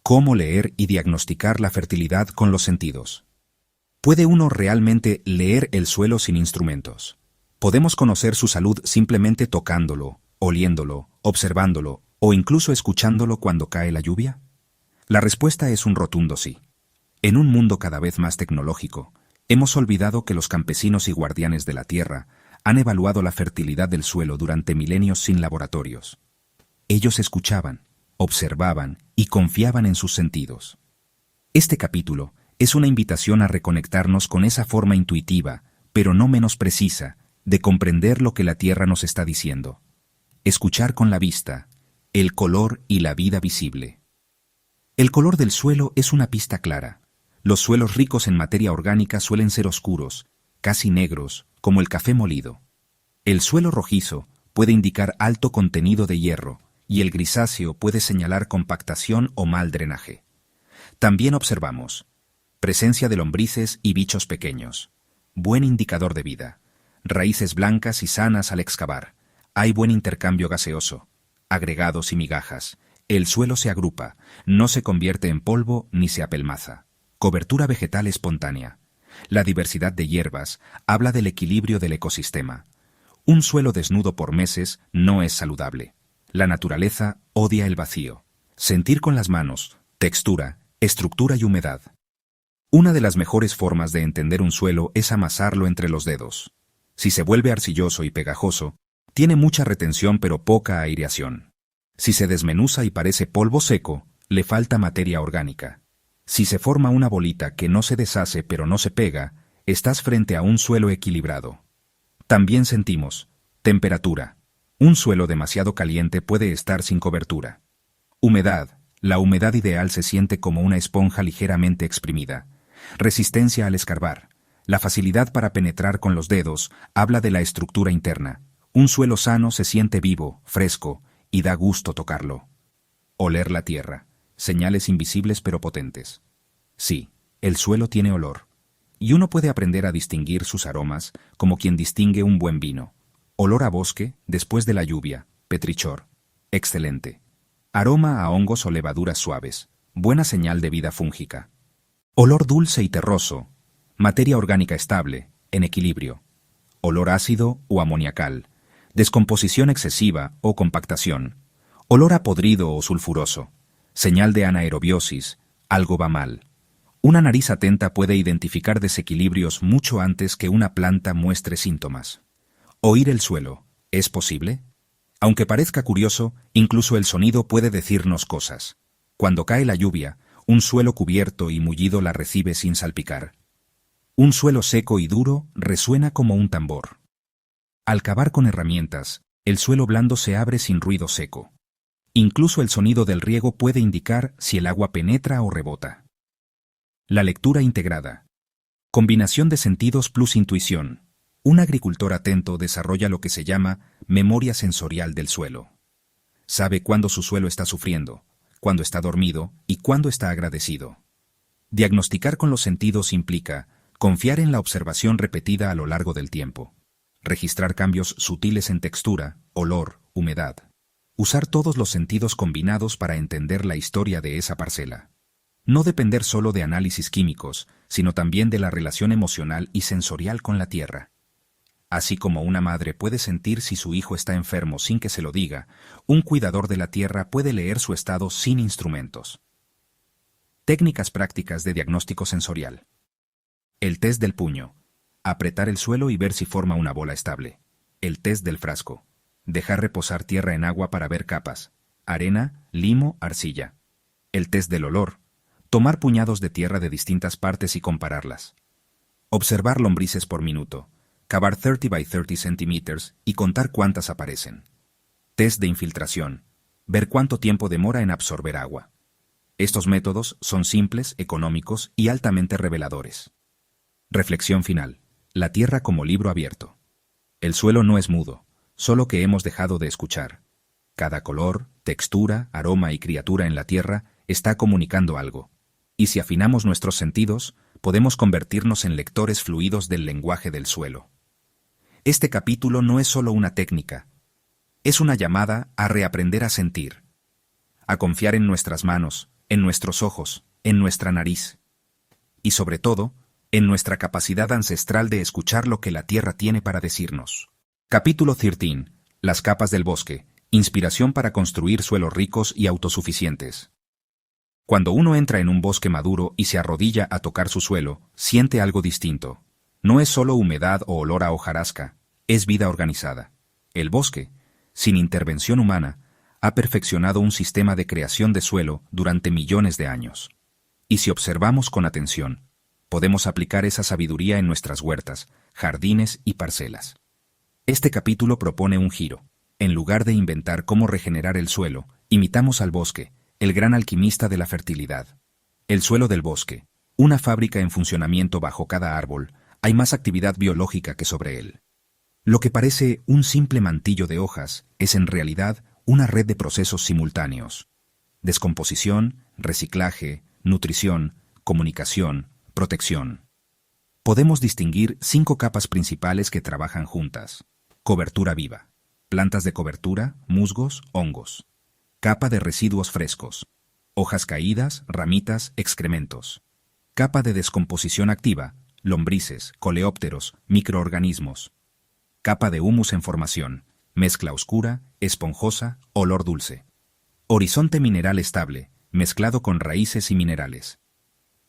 Cómo leer y diagnosticar la fertilidad con los sentidos. ¿Puede uno realmente leer el suelo sin instrumentos? ¿Podemos conocer su salud simplemente tocándolo, oliéndolo, observándolo o incluso escuchándolo cuando cae la lluvia? La respuesta es un rotundo sí. En un mundo cada vez más tecnológico, hemos olvidado que los campesinos y guardianes de la tierra han evaluado la fertilidad del suelo durante milenios sin laboratorios. Ellos escuchaban, observaban y confiaban en sus sentidos. Este capítulo es una invitación a reconectarnos con esa forma intuitiva, pero no menos precisa, de comprender lo que la tierra nos está diciendo. Escuchar con la vista, el color y la vida visible. El color del suelo es una pista clara. Los suelos ricos en materia orgánica suelen ser oscuros, casi negros, como el café molido. El suelo rojizo puede indicar alto contenido de hierro, y el grisáceo puede señalar compactación o mal drenaje. También observamos presencia de lombrices y bichos pequeños. Buen indicador de vida. Raíces blancas y sanas al excavar. Hay buen intercambio gaseoso. Agregados y migajas. El suelo se agrupa, no se convierte en polvo ni se apelmaza. Cobertura vegetal espontánea. La diversidad de hierbas habla del equilibrio del ecosistema. Un suelo desnudo por meses no es saludable. La naturaleza odia el vacío. Sentir con las manos, textura, estructura y humedad. Una de las mejores formas de entender un suelo es amasarlo entre los dedos. Si se vuelve arcilloso y pegajoso, tiene mucha retención pero poca aireación. Si se desmenuza y parece polvo seco, le falta materia orgánica. Si se forma una bolita que no se deshace pero no se pega, estás frente a un suelo equilibrado. También sentimos temperatura. Un suelo demasiado caliente puede estar sin cobertura. Humedad. La humedad ideal se siente como una esponja ligeramente exprimida. Resistencia al escarbar. La facilidad para penetrar con los dedos habla de la estructura interna. Un suelo sano se siente vivo, fresco, y da gusto tocarlo. Oler la tierra. Señales invisibles pero potentes. Sí, el suelo tiene olor. Y uno puede aprender a distinguir sus aromas como quien distingue un buen vino. Olor a bosque después de la lluvia, petrichor. Excelente. Aroma a hongos o levaduras suaves. Buena señal de vida fúngica. Olor dulce y terroso. Materia orgánica estable, en equilibrio. Olor ácido o amoniacal. Descomposición excesiva o compactación. Olor a podrido o sulfuroso. Señal de anaerobiosis. Algo va mal. Una nariz atenta puede identificar desequilibrios mucho antes que una planta muestre síntomas. Oír el suelo. ¿Es posible? Aunque parezca curioso, incluso el sonido puede decirnos cosas. Cuando cae la lluvia, un suelo cubierto y mullido la recibe sin salpicar. Un suelo seco y duro resuena como un tambor. Al cavar con herramientas, el suelo blando se abre sin ruido seco. Incluso el sonido del riego puede indicar si el agua penetra o rebota. La lectura integrada. Combinación de sentidos plus intuición. Un agricultor atento desarrolla lo que se llama memoria sensorial del suelo. Sabe cuándo su suelo está sufriendo, cuándo está dormido y cuándo está agradecido. Diagnosticar con los sentidos implica confiar en la observación repetida a lo largo del tiempo, registrar cambios sutiles en textura, olor, humedad, usar todos los sentidos combinados para entender la historia de esa parcela. No depender solo de análisis químicos, sino también de la relación emocional y sensorial con la tierra. Así como una madre puede sentir si su hijo está enfermo sin que se lo diga, un cuidador de la tierra puede leer su estado sin instrumentos. Técnicas prácticas de diagnóstico sensorial. El test del puño. Apretar el suelo y ver si forma una bola estable. El test del frasco. Dejar reposar tierra en agua para ver capas. Arena, limo, arcilla. El test del olor. Tomar puñados de tierra de distintas partes y compararlas. Observar lombrices por minuto. Cavar 30 by 30 centímetros y contar cuántas aparecen. Test de infiltración. Ver cuánto tiempo demora en absorber agua. Estos métodos son simples, económicos y altamente reveladores. Reflexión final. La tierra como libro abierto. El suelo no es mudo, solo que hemos dejado de escuchar. Cada color, textura, aroma y criatura en la tierra está comunicando algo. Y si afinamos nuestros sentidos, podemos convertirnos en lectores fluidos del lenguaje del suelo. Este capítulo no es solo una técnica. Es una llamada a reaprender a sentir, a confiar en nuestras manos, en nuestros ojos, en nuestra nariz. Y sobre todo, en nuestra capacidad ancestral de escuchar lo que la tierra tiene para decirnos. Capítulo 13. Las capas del bosque. Inspiración para construir suelos ricos y autosuficientes. Cuando uno entra en un bosque maduro y se arrodilla a tocar su suelo, siente algo distinto. No es solo humedad o olor a hojarasca, es vida organizada. El bosque, sin intervención humana, ha perfeccionado un sistema de creación de suelo durante millones de años. Y si observamos con atención, podemos aplicar esa sabiduría en nuestras huertas, jardines y parcelas. Este capítulo propone un giro. En lugar de inventar cómo regenerar el suelo, imitamos al bosque, el gran alquimista de la fertilidad. El suelo del bosque, una fábrica en funcionamiento bajo cada árbol, hay más actividad biológica que sobre él. Lo que parece un simple mantillo de hojas es en realidad una red de procesos simultáneos. Descomposición, reciclaje, nutrición, comunicación, protección. Podemos distinguir 5 capas principales que trabajan juntas. Cobertura viva. Plantas de cobertura, musgos, hongos. Capa de residuos frescos. Hojas caídas, ramitas, excrementos. Capa de descomposición activa, lombrices, coleópteros, microorganismos. Capa de humus en formación, mezcla oscura, esponjosa, olor dulce. Horizonte mineral estable, mezclado con raíces y minerales.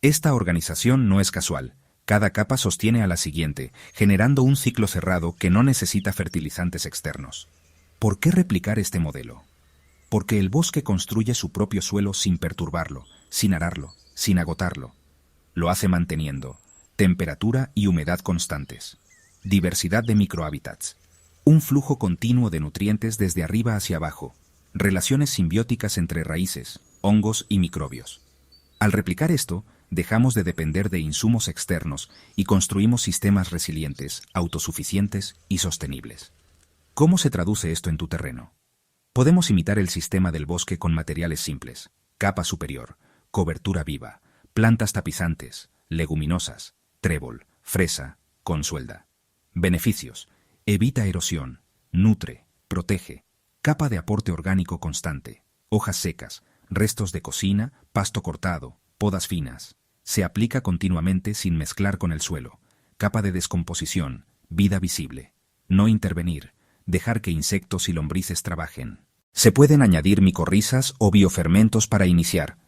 Esta organización no es casual. Cada capa sostiene a la siguiente, generando un ciclo cerrado que no necesita fertilizantes externos. ¿Por qué replicar este modelo? Porque el bosque construye su propio suelo sin perturbarlo, sin ararlo, sin agotarlo. Lo hace manteniendo temperatura y humedad constantes, diversidad de microhábitats, un flujo continuo de nutrientes desde arriba hacia abajo, relaciones simbióticas entre raíces, hongos y microbios. Al replicar esto, dejamos de depender de insumos externos y construimos sistemas resilientes, autosuficientes y sostenibles. ¿Cómo se traduce esto en tu terreno? Podemos imitar el sistema del bosque con materiales simples: capa superior, cobertura viva, plantas tapizantes, leguminosas, trébol, fresa, consuelda. Beneficios: evita erosión, nutre, protege, capa de aporte orgánico constante, hojas secas, restos de cocina, pasto cortado, podas finas. Se aplica continuamente sin mezclar con el suelo. Capa de descomposición, vida visible. No intervenir, dejar que insectos y lombrices trabajen. Se pueden añadir micorrizas o biofermentos para iniciar.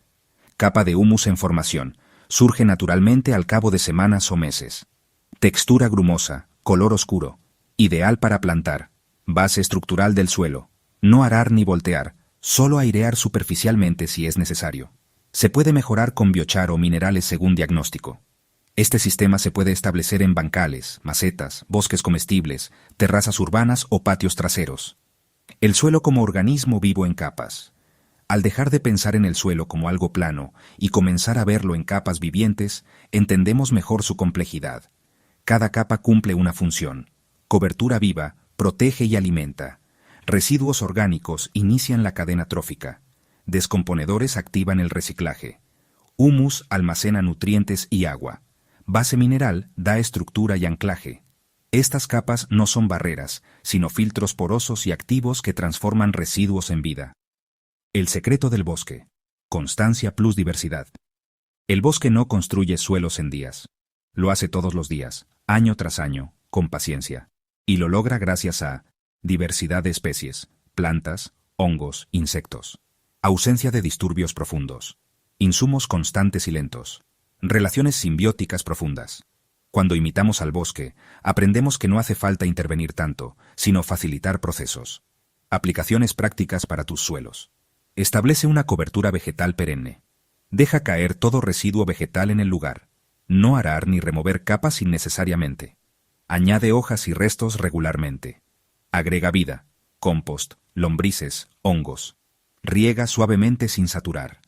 Capa de humus en formación. Surge naturalmente al cabo de semanas o meses. Textura grumosa, color oscuro. Ideal para plantar. Base estructural del suelo. No arar ni voltear, solo airear superficialmente si es necesario. Se puede mejorar con biochar o minerales según diagnóstico. Este sistema se puede establecer en bancales, macetas, bosques comestibles, terrazas urbanas o patios traseros. El suelo como organismo vivo en capas. Al dejar de pensar en el suelo como algo plano y comenzar a verlo en capas vivientes, entendemos mejor su complejidad. Cada capa cumple una función. Cobertura viva, protege y alimenta. Residuos orgánicos inician la cadena trófica. Descomponedores activan el reciclaje. Humus almacena nutrientes y agua. Base mineral da estructura y anclaje. Estas capas no son barreras, sino filtros porosos y activos que transforman residuos en vida. El secreto del bosque. Constancia plus diversidad. El bosque no construye suelos en días. Lo hace todos los días, año tras año, con paciencia. Y lo logra gracias a diversidad de especies, plantas, hongos, insectos. Ausencia de disturbios profundos. Insumos constantes y lentos. Relaciones simbióticas profundas. Cuando imitamos al bosque, aprendemos que no hace falta intervenir tanto, sino facilitar procesos. Aplicaciones prácticas para tus suelos. Establece una cobertura vegetal perenne. Deja caer todo residuo vegetal en el lugar. No arar ni remover capas innecesariamente. Añade hojas y restos regularmente. Agrega vida, compost, lombrices, hongos. Riega suavemente sin saturar.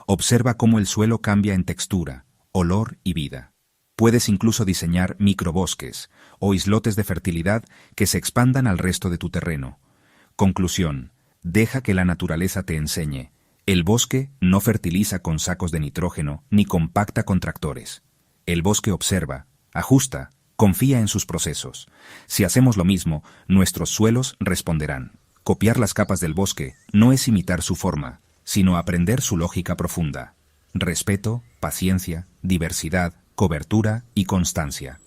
Observa cómo el suelo cambia en textura, olor y vida. Puedes incluso diseñar microbosques o islotes de fertilidad que se expandan al resto de tu terreno. Conclusión: deja que la naturaleza te enseñe. El bosque no fertiliza con sacos de nitrógeno ni compacta con tractores. El bosque observa, ajusta Confía en sus procesos. Si hacemos lo mismo, nuestros suelos responderán. Copiar las capas del bosque no es imitar su forma, sino aprender su lógica profunda. Respeto, paciencia, diversidad, cobertura y constancia.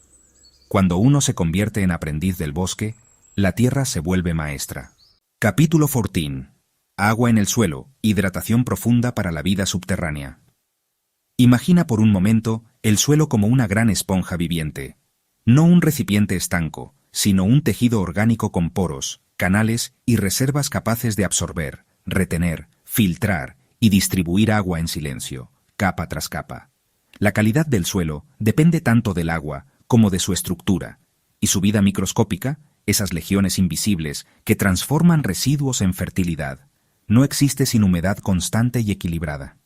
Cuando uno se convierte en aprendiz del bosque, la tierra se vuelve maestra. Capítulo 14. Agua en el suelo, hidratación profunda para la vida subterránea. Imagina por un momento el suelo como una gran esponja viviente. No un recipiente estanco, sino un tejido orgánico con poros, canales y reservas capaces de absorber, retener, filtrar y distribuir agua en silencio, capa tras capa. La calidad del suelo depende tanto del agua como de su estructura, y su vida microscópica, esas legiones invisibles que transforman residuos en fertilidad, no existe sin humedad constante y equilibrada.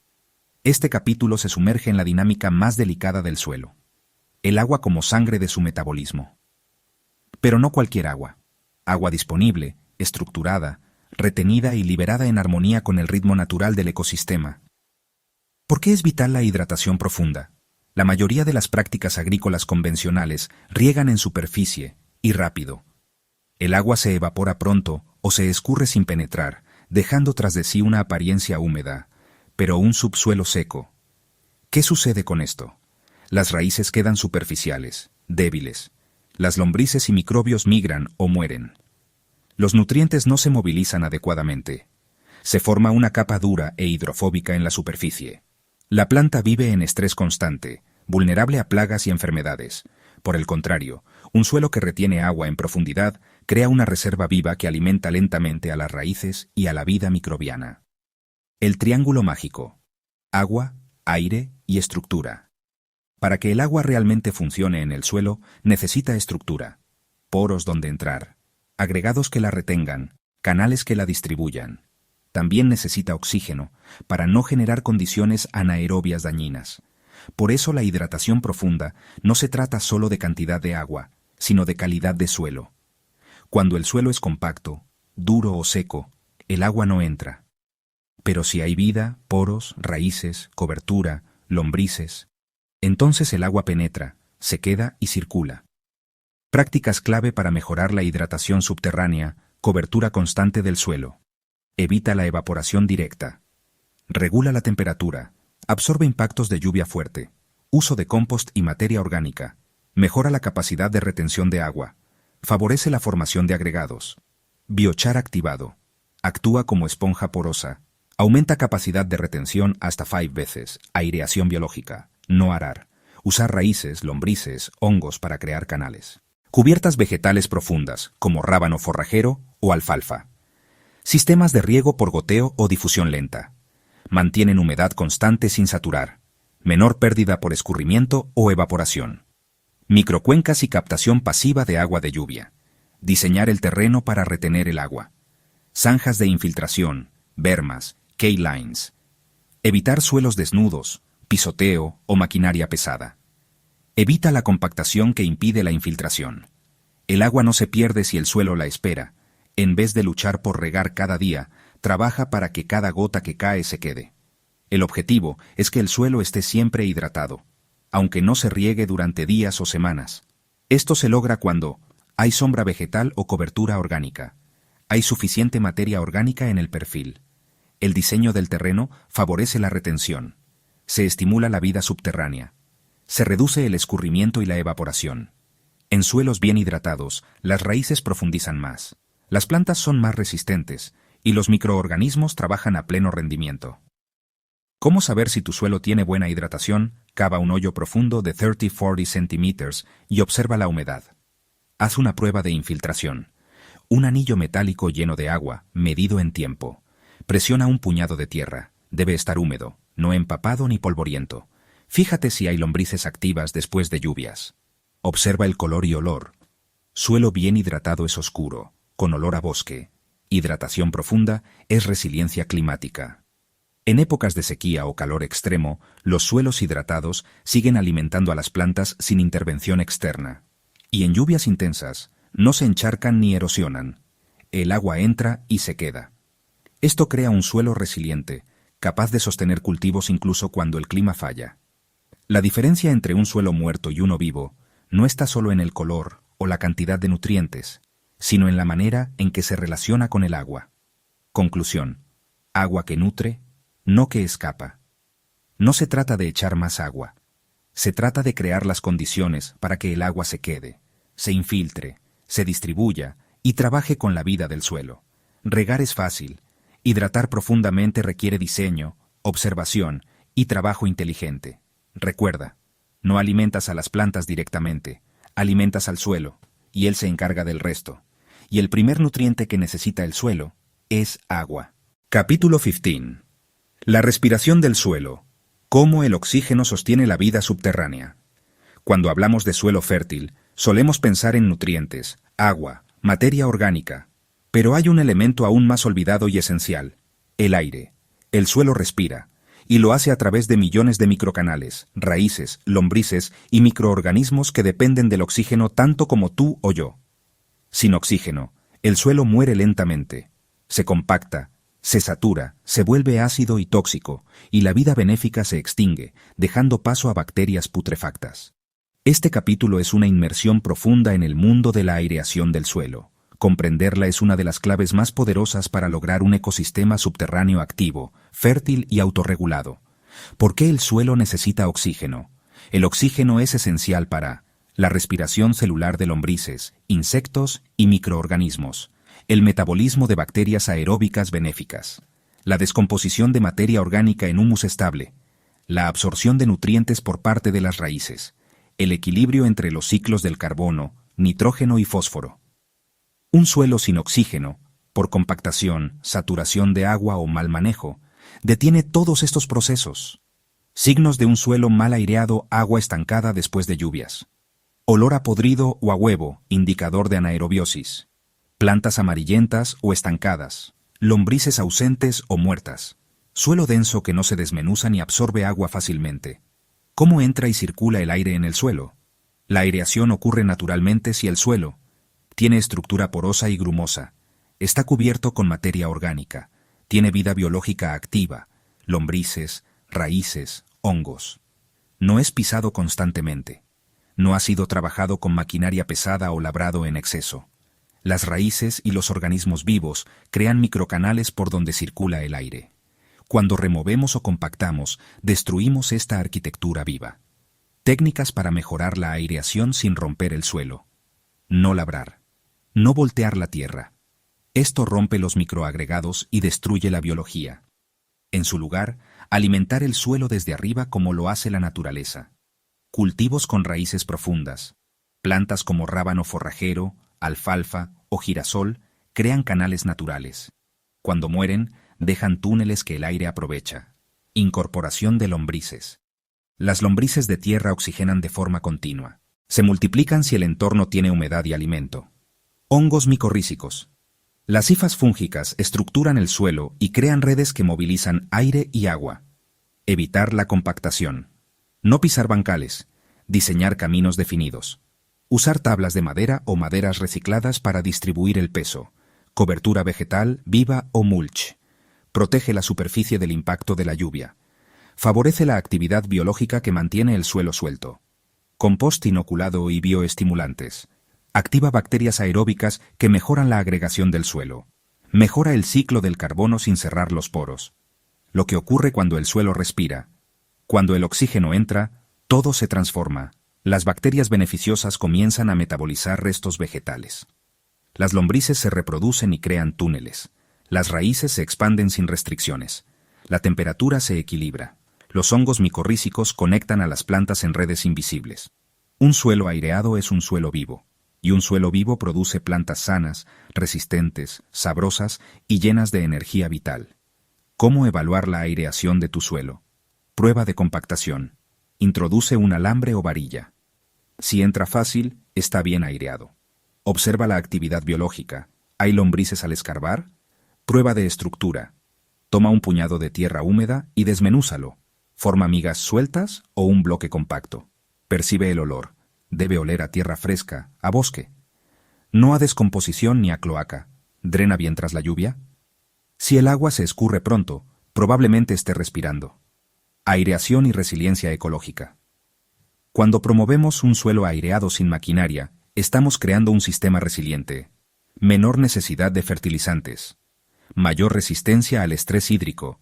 Este capítulo se sumerge en la dinámica más delicada del suelo, el agua como sangre de su metabolismo. Pero no cualquier agua. Agua disponible, estructurada, retenida y liberada en armonía con el ritmo natural del ecosistema. ¿Por qué es vital la hidratación profunda? La mayoría de las prácticas agrícolas convencionales riegan en superficie y rápido. El agua se evapora pronto o se escurre sin penetrar, dejando tras de sí una apariencia húmeda, pero un subsuelo seco. ¿Qué sucede con esto? Las raíces quedan superficiales, débiles. Las lombrices y microbios migran o mueren. Los nutrientes no se movilizan adecuadamente. Se forma una capa dura e hidrofóbica en la superficie. La planta vive en estrés constante, vulnerable a plagas y enfermedades. Por el contrario, un suelo que retiene agua en profundidad crea una reserva viva que alimenta lentamente a las raíces y a la vida microbiana. El triángulo mágico: agua, aire y estructura. Para que el agua realmente funcione en el suelo, necesita estructura, poros donde entrar, agregados que la retengan, canales que la distribuyan. También necesita oxígeno, para no generar condiciones anaerobias dañinas. Por eso la hidratación profunda no se trata solo de cantidad de agua, sino de calidad de suelo. Cuando el suelo es compacto, duro o seco, el agua no entra. Pero si hay vida, poros, raíces, cobertura, lombrices, entonces el agua penetra, se queda y circula. Prácticas clave para mejorar la hidratación subterránea: cobertura constante del suelo. Evita la evaporación directa. Regula la temperatura. Absorbe impactos de lluvia fuerte. Uso de compost y materia orgánica. Mejora la capacidad de retención de agua. Favorece la formación de agregados. Biochar activado. Actúa como esponja porosa. Aumenta capacidad de retención hasta 5 veces. Aireación biológica. No arar. Usar raíces, lombrices, hongos para crear canales. Cubiertas vegetales profundas, como rábano forrajero o alfalfa. Sistemas de riego por goteo o difusión lenta. Mantienen humedad constante sin saturar. Menor pérdida por escurrimiento o evaporación. Microcuencas y captación pasiva de agua de lluvia. Diseñar el terreno para retener el agua. Zanjas de infiltración, bermas, K-lines. Evitar suelos desnudos, pisoteo o maquinaria pesada. Evita la compactación que impide la infiltración. El agua no se pierde si el suelo la espera. En vez de luchar por regar cada día, trabaja para que cada gota que cae se quede. El objetivo es que el suelo esté siempre hidratado, aunque no se riegue durante días o semanas. Esto se logra cuando hay sombra vegetal o cobertura orgánica. Hay suficiente materia orgánica en el perfil. El diseño del terreno favorece la retención. Se estimula la vida subterránea. Se reduce el escurrimiento y la evaporación. En suelos bien hidratados, las raíces profundizan más. Las plantas son más resistentes y los microorganismos trabajan a pleno rendimiento. ¿Cómo saber si tu suelo tiene buena hidratación? Cava un hoyo profundo de 30-40 centímetros y observa la humedad. Haz una prueba de infiltración. Un anillo metálico lleno de agua, medido en tiempo. Presiona un puñado de tierra. Debe estar húmedo, no empapado ni polvoriento. Fíjate si hay lombrices activas después de lluvias. Observa el color y olor. Suelo bien hidratado es oscuro, con olor a bosque. Hidratación profunda es resiliencia climática. En épocas de sequía o calor extremo, los suelos hidratados siguen alimentando a las plantas sin intervención externa. Y en lluvias intensas, no se encharcan ni erosionan. El agua entra y se queda. Esto crea un suelo resiliente, capaz de sostener cultivos incluso cuando el clima falla. La diferencia entre un suelo muerto y uno vivo no está solo en el color o la cantidad de nutrientes, sino en la manera en que se relaciona con el agua. Conclusión: agua que nutre, no que escapa. No se trata de echar más agua. Se trata de crear las condiciones para que el agua se quede, se infiltre, se distribuya y trabaje con la vida del suelo. Regar es fácil. Hidratar profundamente requiere diseño, observación y trabajo inteligente. Recuerda, no alimentas a las plantas directamente, alimentas al suelo, y él se encarga del resto. Y el primer nutriente que necesita el suelo es agua. Capítulo 15. La respiración del suelo. Cómo el oxígeno sostiene la vida subterránea. Cuando hablamos de suelo fértil, solemos pensar en nutrientes, agua, materia orgánica. Pero hay un elemento aún más olvidado y esencial: el aire. El suelo respira, y lo hace a través de millones de microcanales, raíces, lombrices y microorganismos que dependen del oxígeno tanto como tú o yo. Sin oxígeno, el suelo muere lentamente, se compacta, se satura, se vuelve ácido y tóxico, y la vida benéfica se extingue, dejando paso a bacterias putrefactas. Este capítulo es una inmersión profunda en el mundo de la aireación del suelo. Comprenderla es una de las claves más poderosas para lograr un ecosistema subterráneo activo, fértil y autorregulado. ¿Por qué el suelo necesita oxígeno? El oxígeno es esencial para la respiración celular de lombrices, insectos y microorganismos, el metabolismo de bacterias aeróbicas benéficas, la descomposición de materia orgánica en humus estable, la absorción de nutrientes por parte de las raíces, el equilibrio entre los ciclos del carbono, nitrógeno y fósforo. Un suelo sin oxígeno, por compactación, saturación de agua o mal manejo, detiene todos estos procesos. Signos de un suelo mal aireado: agua estancada después de lluvias. Olor a podrido o a huevo, indicador de anaerobiosis. Plantas amarillentas o estancadas. Lombrices ausentes o muertas. Suelo denso que no se desmenuza ni absorbe agua fácilmente. ¿Cómo entra y circula el aire en el suelo? La aireación ocurre naturalmente si el suelo tiene estructura porosa y grumosa, está cubierto con materia orgánica, tiene vida biológica activa, lombrices, raíces, hongos. No es pisado constantemente. No ha sido trabajado con maquinaria pesada o labrado en exceso. Las raíces y los organismos vivos crean microcanales por donde circula el aire. Cuando removemos o compactamos, destruimos esta arquitectura viva. Técnicas para mejorar la aireación sin romper el suelo. No labrar. No voltear la tierra. Esto rompe los microagregados y destruye la biología. En su lugar, alimentar el suelo desde arriba como lo hace la naturaleza. Cultivos con raíces profundas. Plantas como rábano forrajero, alfalfa o girasol crean canales naturales. Cuando mueren, dejan túneles que el aire aprovecha. Incorporación de lombrices. Las lombrices de tierra oxigenan de forma continua. Se multiplican si el entorno tiene humedad y alimento. Hongos micorrízicos. Las hifas fúngicas estructuran el suelo y crean redes que movilizan aire y agua. Evitar la compactación. No pisar bancales. Diseñar caminos definidos. Usar tablas de madera o maderas recicladas para distribuir el peso. Cobertura vegetal, viva o mulch. Protege la superficie del impacto de la lluvia. Favorece la actividad biológica que mantiene el suelo suelto. Compost inoculado y bioestimulantes. Activa bacterias aeróbicas que mejoran la agregación del suelo. Mejora el ciclo del carbono sin cerrar los poros. Lo que ocurre cuando el suelo respira. Cuando el oxígeno entra, todo se transforma. Las bacterias beneficiosas comienzan a metabolizar restos vegetales. Las lombrices se reproducen y crean túneles. Las raíces se expanden sin restricciones. La temperatura se equilibra. Los hongos micorrízicos conectan a las plantas en redes invisibles. Un suelo aireado es un suelo vivo. Y un suelo vivo produce plantas sanas, resistentes, sabrosas y llenas de energía vital. ¿Cómo evaluar la aireación de tu suelo? Prueba de compactación. Introduce un alambre o varilla. Si entra fácil, está bien aireado. Observa la actividad biológica. ¿Hay lombrices al escarbar? Prueba de estructura. Toma un puñado de tierra húmeda y desmenúzalo. ¿Forma migas sueltas o un bloque compacto? Percibe el olor. Debe oler a tierra fresca, a bosque. No a descomposición ni a cloaca. ¿Drena bien tras la lluvia? Si el agua se escurre pronto, probablemente esté respirando. Aireación y resiliencia ecológica. Cuando promovemos un suelo aireado sin maquinaria, estamos creando un sistema resiliente. Menor necesidad de fertilizantes, mayor resistencia al estrés hídrico,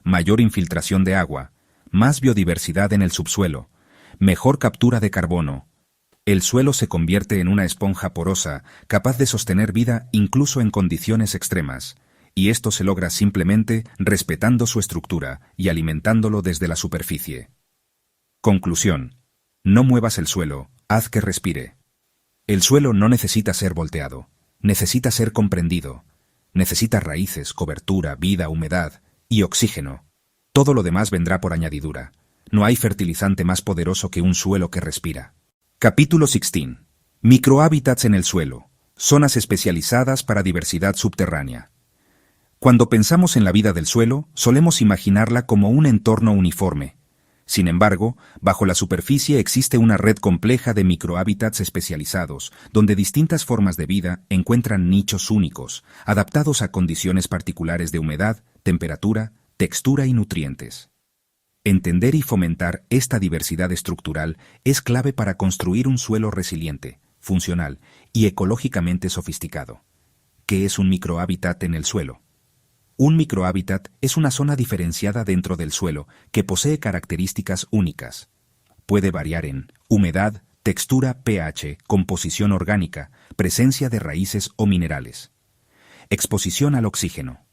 mayor infiltración de agua, más biodiversidad en el subsuelo, mejor captura de carbono. El suelo se convierte en una esponja porosa, capaz de sostener vida incluso en condiciones extremas, y esto se logra simplemente respetando su estructura y alimentándolo desde la superficie. Conclusión: no muevas el suelo, haz que respire. El suelo no necesita ser volteado, necesita ser comprendido. Necesita raíces, cobertura, vida, humedad y oxígeno. Todo lo demás vendrá por añadidura. No hay fertilizante más poderoso que un suelo que respira. Capítulo 16. Microhábitats en el suelo. Zonas especializadas para diversidad subterránea. Cuando pensamos en la vida del suelo, solemos imaginarla como un entorno uniforme. Sin embargo, bajo la superficie existe una red compleja de microhábitats especializados, donde distintas formas de vida encuentran nichos únicos, adaptados a condiciones particulares de humedad, temperatura, textura y nutrientes. Entender y fomentar esta diversidad estructural es clave para construir un suelo resiliente, funcional y ecológicamente sofisticado. ¿Qué es un microhábitat en el suelo? Un microhábitat es una zona diferenciada dentro del suelo que posee características únicas. Puede variar en humedad, textura, pH, composición orgánica, presencia de raíces o minerales. Exposición al oxígeno.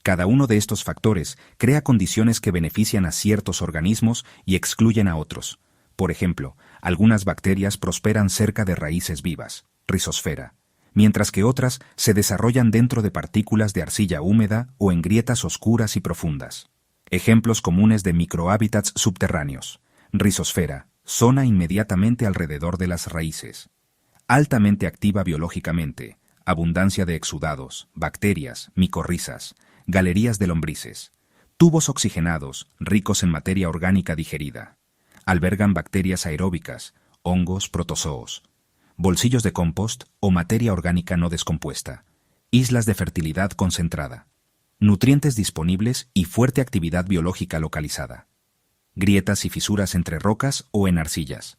Cada uno de estos factores crea condiciones que benefician a ciertos organismos y excluyen a otros. Por ejemplo, algunas bacterias prosperan cerca de raíces vivas, rizosfera, mientras que otras se desarrollan dentro de partículas de arcilla húmeda o en grietas oscuras y profundas. Ejemplos comunes de microhábitats subterráneos: rizosfera, zona inmediatamente alrededor de las raíces. Altamente activa biológicamente, abundancia de exudados, bacterias, micorrizas, galerías de lombrices. Tubos oxigenados, ricos en materia orgánica digerida. Albergan bacterias aeróbicas, hongos, protozoos. Bolsillos de compost o materia orgánica no descompuesta, islas de fertilidad concentrada, nutrientes disponibles y fuerte actividad biológica localizada, grietas y fisuras entre rocas o en arcillas,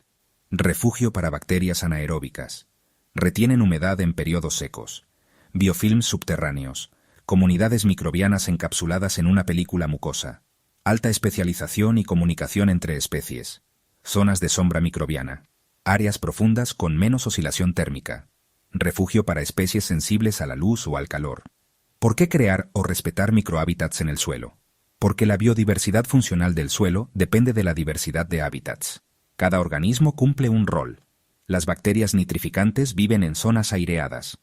refugio para bacterias anaeróbicas, retienen humedad en periodos secos, biofilms subterráneos, comunidades microbianas encapsuladas en una película mucosa, alta especialización y comunicación entre especies, zonas de sombra microbiana. Áreas profundas con menos oscilación térmica. Refugio para especies sensibles a la luz o al calor. ¿Por qué crear o respetar microhábitats en el suelo? Porque la biodiversidad funcional del suelo depende de la diversidad de hábitats. Cada organismo cumple un rol. Las bacterias nitrificantes viven en zonas aireadas.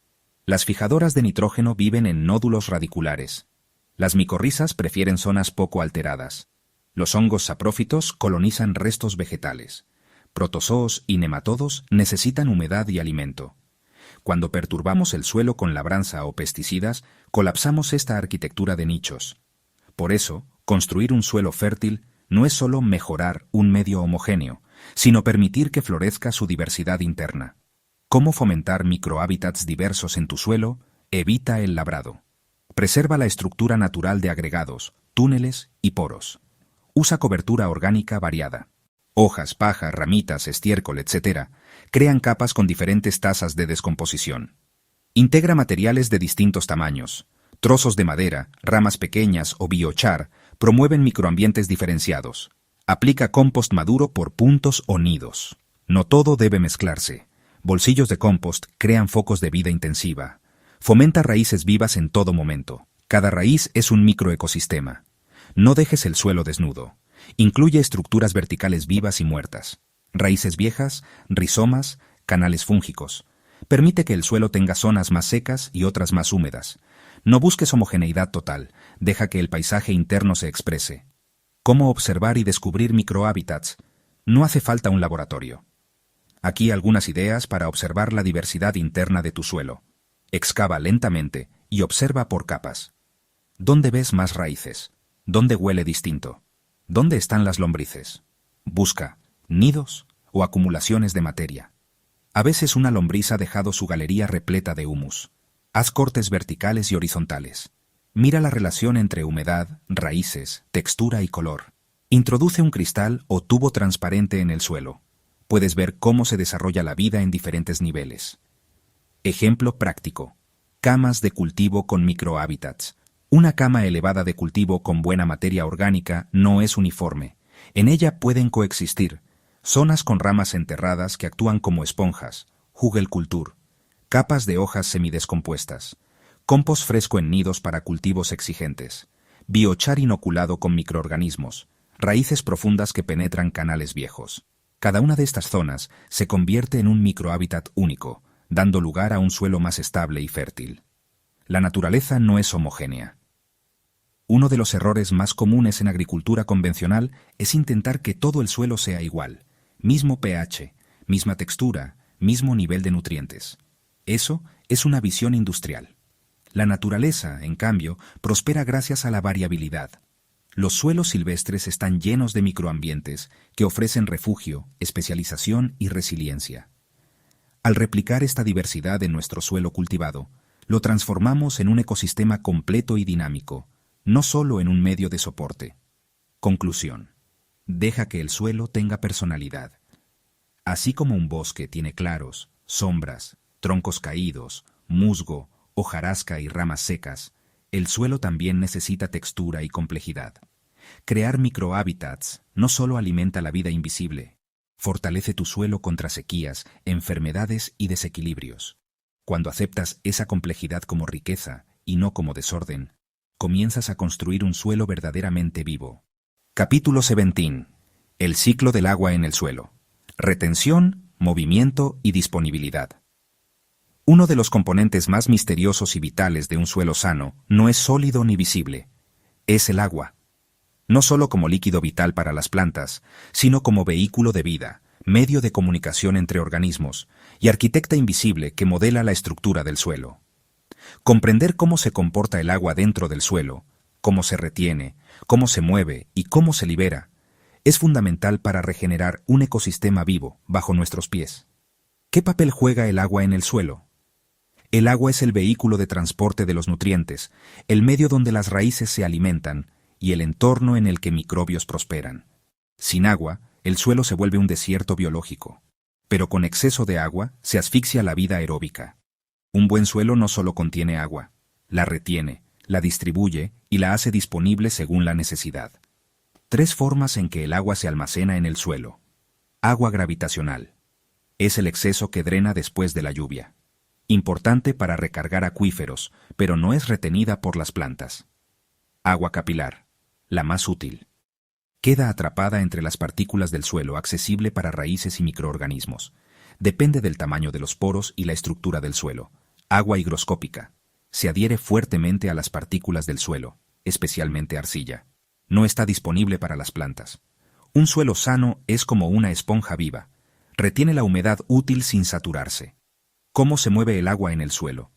Las fijadoras de nitrógeno viven en nódulos radiculares. Las micorrizas prefieren zonas poco alteradas. Los hongos saprófitos colonizan restos vegetales. Protozoos y nematodos necesitan humedad y alimento. Cuando perturbamos el suelo con labranza o pesticidas, colapsamos esta arquitectura de nichos. Por eso, construir un suelo fértil no es solo mejorar un medio homogéneo, sino permitir que florezca su diversidad interna. ¿Cómo fomentar microhábitats diversos en tu suelo? Evita el labrado. Preserva la estructura natural de agregados, túneles y poros. Usa cobertura orgánica variada. Hojas, paja, ramitas, estiércol, etc., crean capas con diferentes tasas de descomposición. Integra materiales de distintos tamaños. Trozos de madera, ramas pequeñas o biochar promueven microambientes diferenciados. Aplica compost maduro por puntos o nidos. No todo debe mezclarse. Bolsillos de compost crean focos de vida intensiva. Fomenta raíces vivas en todo momento. Cada raíz es un microecosistema. No dejes el suelo desnudo. Incluye estructuras verticales vivas y muertas, raíces viejas, rizomas, canales fúngicos. Permite que el suelo tenga zonas más secas y otras más húmedas. No busques homogeneidad total, deja que el paisaje interno se exprese. ¿Cómo observar y descubrir microhábitats? No hace falta un laboratorio. Aquí algunas ideas para observar la diversidad interna de tu suelo. Excava lentamente y observa por capas. ¿Dónde ves más raíces? ¿Dónde huele distinto? ¿Dónde están las lombrices? Busca nidos o acumulaciones de materia. A veces una lombriz ha dejado su galería repleta de humus. Haz cortes verticales y horizontales. Mira la relación entre humedad, raíces, textura y color. Introduce un cristal o tubo transparente en el suelo. Puedes ver cómo se desarrolla la vida en diferentes niveles. Ejemplo práctico. Camas de cultivo con microhábitats. Una cama elevada de cultivo con buena materia orgánica no es uniforme. En ella pueden coexistir zonas con ramas enterradas que actúan como esponjas, Hugelkultur, capas de hojas semidescompuestas, compost fresco en nidos para cultivos exigentes, biochar inoculado con microorganismos, raíces profundas que penetran canales viejos. Cada una de estas zonas se convierte en un microhábitat único, dando lugar a un suelo más estable y fértil. La naturaleza no es homogénea. Uno de los errores más comunes en agricultura convencional es intentar que todo el suelo sea igual, mismo pH, misma textura, mismo nivel de nutrientes. Eso es una visión industrial. La naturaleza, en cambio, prospera gracias a la variabilidad. Los suelos silvestres están llenos de microambientes que ofrecen refugio, especialización y resiliencia. Al replicar esta diversidad en nuestro suelo cultivado, lo transformamos en un ecosistema completo y dinámico, no solo en un medio de soporte. Conclusión. Deja que el suelo tenga personalidad. Así como un bosque tiene claros, sombras, troncos caídos, musgo, hojarasca y ramas secas, el suelo también necesita textura y complejidad. Crear microhábitats no solo alimenta la vida invisible, fortalece tu suelo contra sequías, enfermedades y desequilibrios. Cuando aceptas esa complejidad como riqueza y no como desorden, comienzas a construir un suelo verdaderamente vivo. Capítulo 17. El ciclo del agua en el suelo. Retención, movimiento y disponibilidad. Uno de los componentes más misteriosos y vitales de un suelo sano no es sólido ni visible, es el agua. No solo como líquido vital para las plantas, sino como vehículo de vida, medio de comunicación entre organismos y arquitecta invisible que modela la estructura del suelo. Comprender cómo se comporta el agua dentro del suelo, cómo se retiene, cómo se mueve y cómo se libera, es fundamental para regenerar un ecosistema vivo bajo nuestros pies. ¿Qué papel juega el agua en el suelo? El agua es el vehículo de transporte de los nutrientes, el medio donde las raíces se alimentan y el entorno en el que microbios prosperan. Sin agua, el suelo se vuelve un desierto biológico, pero con exceso de agua se asfixia la vida aeróbica. Un buen suelo no solo contiene agua, la retiene, la distribuye y la hace disponible según la necesidad. 3 formas en que el agua se almacena en el suelo. Agua gravitacional. Es el exceso que drena después de la lluvia. Importante para recargar acuíferos, pero no es retenida por las plantas. Agua capilar, la más útil. Queda atrapada entre las partículas del suelo, accesible para raíces y microorganismos. Depende del tamaño de los poros y la estructura del suelo. Agua higroscópica. Se adhiere fuertemente a las partículas del suelo, especialmente arcilla. No está disponible para las plantas. Un suelo sano es como una esponja viva. Retiene la humedad útil sin saturarse. ¿Cómo se mueve el agua en el suelo?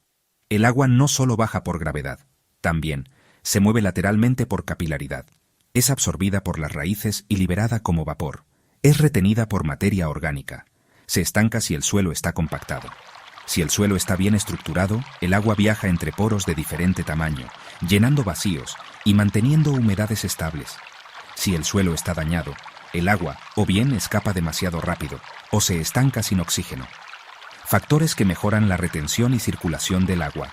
El agua no solo baja por gravedad, también se mueve lateralmente por capilaridad. Es absorbida por las raíces y liberada como vapor. Es retenida por materia orgánica. Se estanca si el suelo está compactado. Si el suelo está bien estructurado, el agua viaja entre poros de diferente tamaño, llenando vacíos y manteniendo humedades estables. Si el suelo está dañado, el agua o bien escapa demasiado rápido o se estanca sin oxígeno. Factores que mejoran la retención y circulación del agua.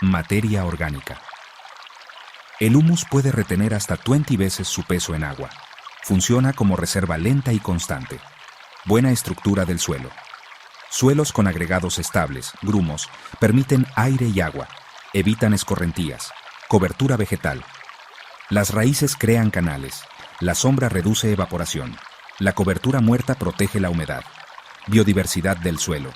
Materia orgánica. El humus puede retener hasta 20 veces su peso en agua. Funciona como reserva lenta y constante. Buena estructura del suelo. Suelos con agregados estables, grumos, permiten aire y agua, evitan escorrentías, cobertura vegetal. Las raíces crean canales, la sombra reduce evaporación, la cobertura muerta protege la humedad. Biodiversidad del suelo.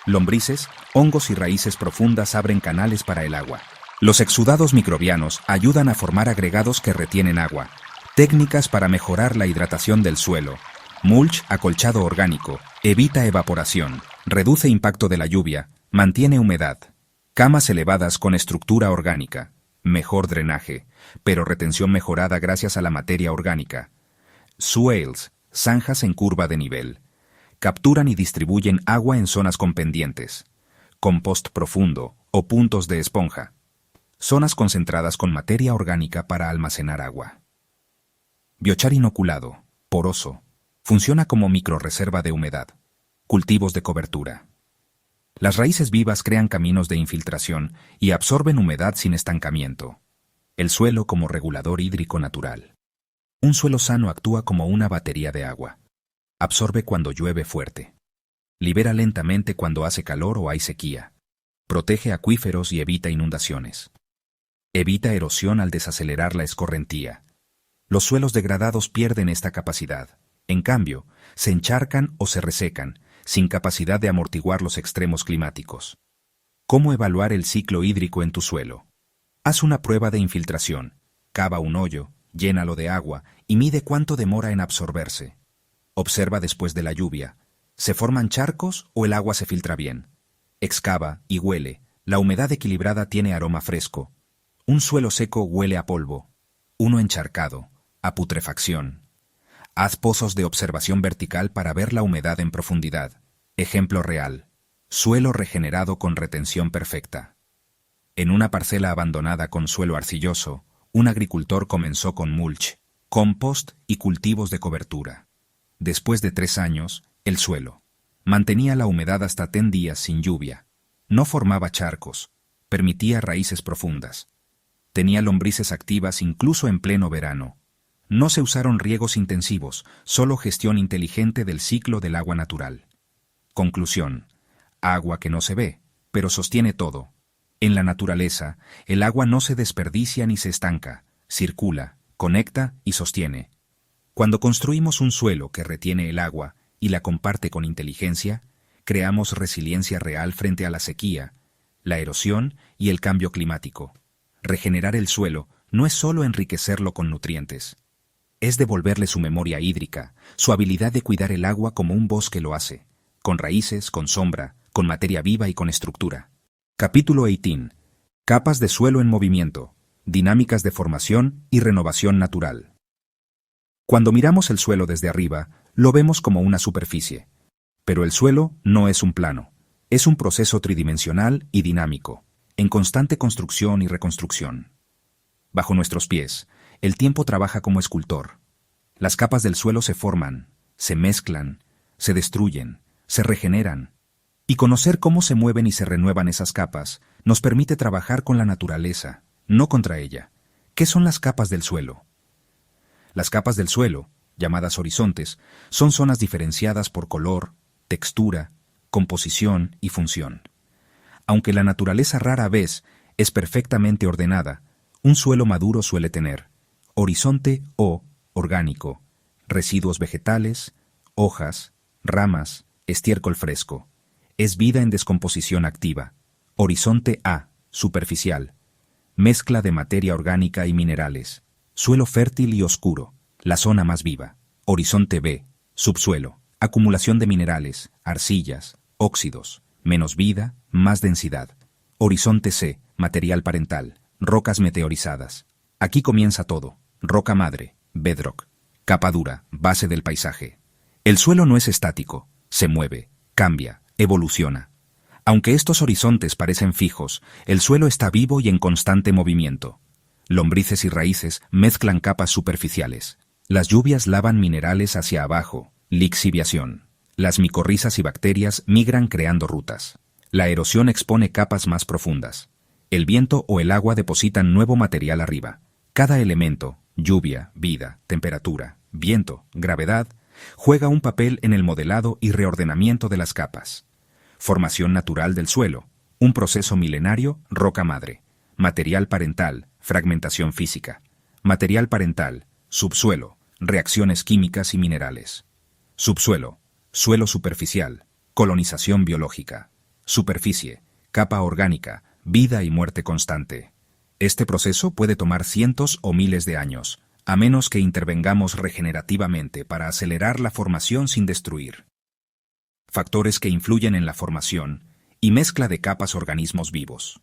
Lombrices, hongos y raíces profundas abren canales para el agua. Los exudados microbianos ayudan a formar agregados que retienen agua. Técnicas para mejorar la hidratación del suelo. Mulch, acolchado orgánico, evita evaporación, reduce impacto de la lluvia, mantiene humedad. Camas elevadas con estructura orgánica, mejor drenaje, pero retención mejorada gracias a la materia orgánica. Swales, zanjas en curva de nivel. Capturan y distribuyen agua en zonas con pendientes. Compost profundo o puntos de esponja. Zonas concentradas con materia orgánica para almacenar agua. Biochar inoculado, poroso, Funciona como microrreserva de humedad. Cultivos de cobertura. Las raíces vivas crean caminos de infiltración y absorben humedad sin estancamiento. El suelo como regulador hídrico natural. Un suelo sano actúa como una batería de agua. Absorbe cuando llueve fuerte. Libera lentamente cuando hace calor o hay sequía. Protege acuíferos y evita inundaciones. Evita erosión al desacelerar la escorrentía. Los suelos degradados pierden esta capacidad. En cambio, se encharcan o se resecan, sin capacidad de amortiguar los extremos climáticos. ¿Cómo evaluar el ciclo hídrico en tu suelo? Haz una prueba de infiltración. Cava un hoyo, llénalo de agua y mide cuánto demora en absorberse. Observa después de la lluvia. ¿Se forman charcos o el agua se filtra bien? Excava y huele. La humedad equilibrada tiene aroma fresco. Un suelo seco huele a polvo. Uno encharcado, a putrefacción. Haz pozos de observación vertical para ver la humedad en profundidad. Ejemplo real. Suelo regenerado con retención perfecta. En una parcela abandonada con suelo arcilloso, un agricultor comenzó con mulch, compost y cultivos de cobertura. Después de 3 años, el suelo mantenía la humedad hasta 10 días sin lluvia. No formaba charcos, permitía raíces profundas. Tenía lombrices activas incluso en pleno verano. No se usaron riegos intensivos, solo gestión inteligente del ciclo del agua natural. Conclusión. Agua que no se ve, pero sostiene todo. En la naturaleza, el agua no se desperdicia ni se estanca, circula, conecta y sostiene. Cuando construimos un suelo que retiene el agua y la comparte con inteligencia, creamos resiliencia real frente a la sequía, la erosión y el cambio climático. Regenerar el suelo no es solo enriquecerlo con nutrientes. Es devolverle su memoria hídrica, su habilidad de cuidar el agua como un bosque lo hace, con raíces, con sombra, con materia viva y con estructura. Capítulo 18. Capas de suelo en movimiento, dinámicas de formación y renovación natural. Cuando miramos el suelo desde arriba, lo vemos como una superficie. Pero el suelo no es un plano, es un proceso tridimensional y dinámico, en constante construcción y reconstrucción. Bajo nuestros pies, el tiempo trabaja como escultor. Las capas del suelo se forman, se mezclan, se destruyen, se regeneran. Y conocer cómo se mueven y se renuevan esas capas nos permite trabajar con la naturaleza, no contra ella. ¿Qué son las capas del suelo? Las capas del suelo, llamadas horizontes, son zonas diferenciadas por color, textura, composición y función. Aunque la naturaleza rara vez es perfectamente ordenada, un suelo maduro suele tener horizonte O, orgánico, residuos vegetales, hojas, ramas, estiércol fresco. Es vida en descomposición activa. Horizonte A, superficial. Mezcla de materia orgánica y minerales. Suelo fértil y oscuro, la zona más viva. Horizonte B, subsuelo. Acumulación de minerales, arcillas, óxidos. Menos vida, más densidad. Horizonte C, material parental. Rocas meteorizadas. Aquí comienza todo. Roca madre, bedrock. Capa dura, base del paisaje. El suelo no es estático. Se mueve, cambia, evoluciona. Aunque estos horizontes parecen fijos, el suelo está vivo y en constante movimiento. Lombrices y raíces mezclan capas superficiales. Las lluvias lavan minerales hacia abajo, lixiviación. Las micorrizas y bacterias migran creando rutas. La erosión expone capas más profundas. El viento o el agua depositan nuevo material arriba. Cada elemento, lluvia, vida, temperatura, viento, gravedad, juega un papel en el modelado y reordenamiento de las capas. Formación natural del suelo, un proceso milenario, roca madre. Material parental, fragmentación física. Material parental, subsuelo, reacciones químicas y minerales. Subsuelo, suelo superficial, colonización biológica. Superficie, capa orgánica, vida y muerte constante. Este proceso puede tomar cientos o miles de años, a menos que intervengamos regenerativamente para acelerar la formación sin destruir. Factores que influyen en la formación y mezcla de capas organismos vivos.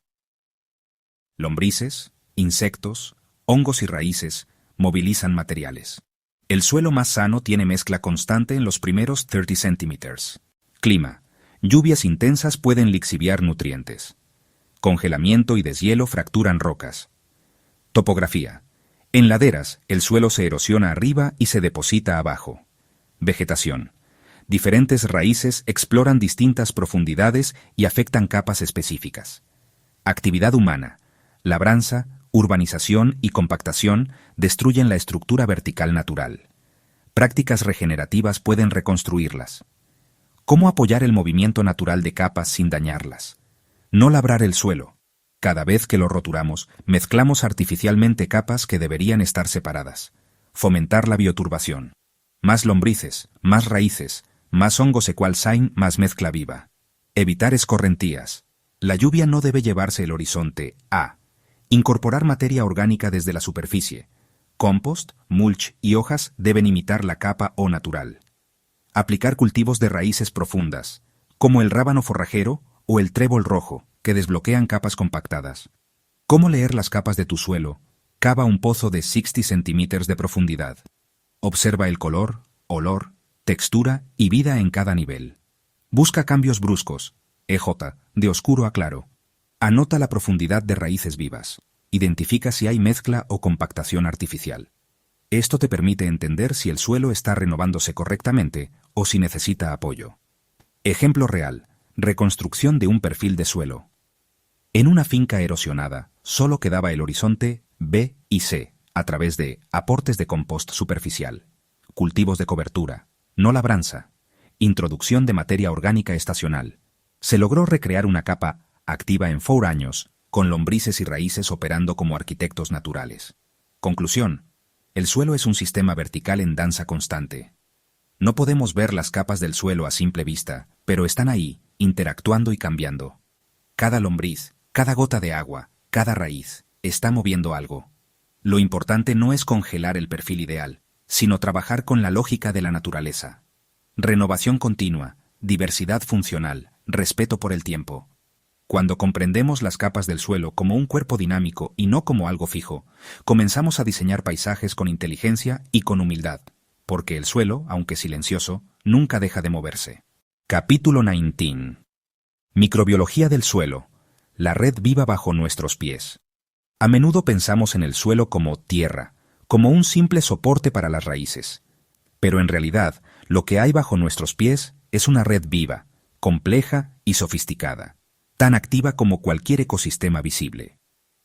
Lombrices, insectos, hongos y raíces movilizan materiales. El suelo más sano tiene mezcla constante en los primeros 30 centímetros. Clima. Lluvias intensas pueden lixiviar nutrientes. Congelamiento y deshielo fracturan rocas. Topografía. En laderas, el suelo se erosiona arriba y se deposita abajo. Vegetación. Diferentes raíces exploran distintas profundidades y afectan capas específicas. Actividad humana. Labranza, urbanización y compactación destruyen la estructura vertical natural. Prácticas regenerativas pueden reconstruirlas. ¿Cómo apoyar el movimiento natural de capas sin dañarlas? No labrar el suelo. Cada vez que lo roturamos, mezclamos artificialmente capas que deberían estar separadas. Fomentar la bioturbación. Más lombrices, más raíces, más hongos equal-sign, más mezcla viva. Evitar escorrentías. La lluvia no debe llevarse el horizonte a. Incorporar materia orgánica desde la superficie. Compost, mulch y hojas deben imitar la capa O natural. Aplicar cultivos de raíces profundas, como el rábano forrajero o el trébol rojo, que desbloquean capas compactadas. ¿Cómo leer las capas de tu suelo? Cava un pozo de 60 centímetros de profundidad. Observa el color, olor, textura y vida en cada nivel. Busca cambios bruscos, EJ, de oscuro a claro. Anota la profundidad de raíces vivas. Identifica si hay mezcla o compactación artificial. Esto te permite entender si el suelo está renovándose correctamente o si necesita apoyo. Ejemplo real. Reconstrucción de un perfil de suelo. En una finca erosionada, solo quedaba el horizonte B y C, a través de aportes de compost superficial, cultivos de cobertura, no labranza, introducción de materia orgánica estacional. Se logró recrear una capa activa en 4 años, con lombrices y raíces operando como arquitectos naturales. Conclusión. El suelo es un sistema vertical en danza constante. No podemos ver las capas del suelo a simple vista, pero están ahí, interactuando y cambiando. Cada lombriz, cada gota de agua, cada raíz, está moviendo algo. Lo importante no es congelar el perfil ideal, sino trabajar con la lógica de la naturaleza. Renovación continua, diversidad funcional, respeto por el tiempo. Cuando comprendemos las capas del suelo como un cuerpo dinámico y no como algo fijo, comenzamos a diseñar paisajes con inteligencia y con humildad, porque el suelo, aunque silencioso, nunca deja de moverse. Capítulo 19. Microbiología del suelo. La red viva bajo nuestros pies. A menudo pensamos en el suelo como tierra, como un simple soporte para las raíces. Pero en realidad, lo que hay bajo nuestros pies es una red viva, compleja y sofisticada, tan activa como cualquier ecosistema visible.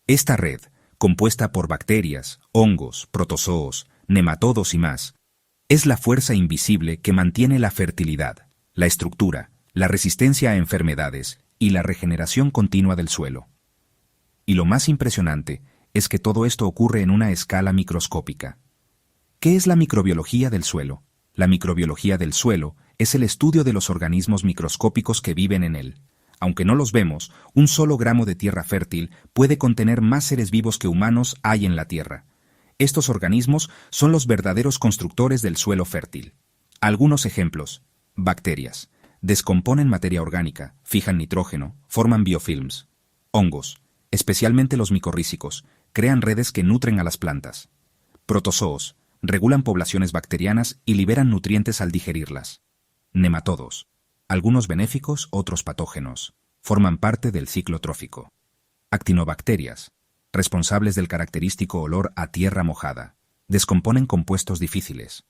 Esta red, compuesta por bacterias, hongos, protozoos, nematodos y más, es la fuerza invisible que mantiene la fertilidad, la estructura, la resistencia a enfermedades y la regeneración continua del suelo. Y lo más impresionante es que todo esto ocurre en una escala microscópica. ¿Qué es la microbiología del suelo? La microbiología del suelo es el estudio de los organismos microscópicos que viven en él. Aunque no los vemos, un solo gramo de tierra fértil puede contener más seres vivos que humanos hay en la tierra. Estos organismos son los verdaderos constructores del suelo fértil. Algunos ejemplos. Bacterias. Descomponen materia orgánica, fijan nitrógeno, forman biofilms. Hongos, especialmente los micorrízicos, crean redes que nutren a las plantas. Protozoos, regulan poblaciones bacterianas y liberan nutrientes al digerirlas. Nematodos, algunos benéficos, otros patógenos, forman parte del ciclo trófico. Actinobacterias, responsables del característico olor a tierra mojada, descomponen compuestos difíciles.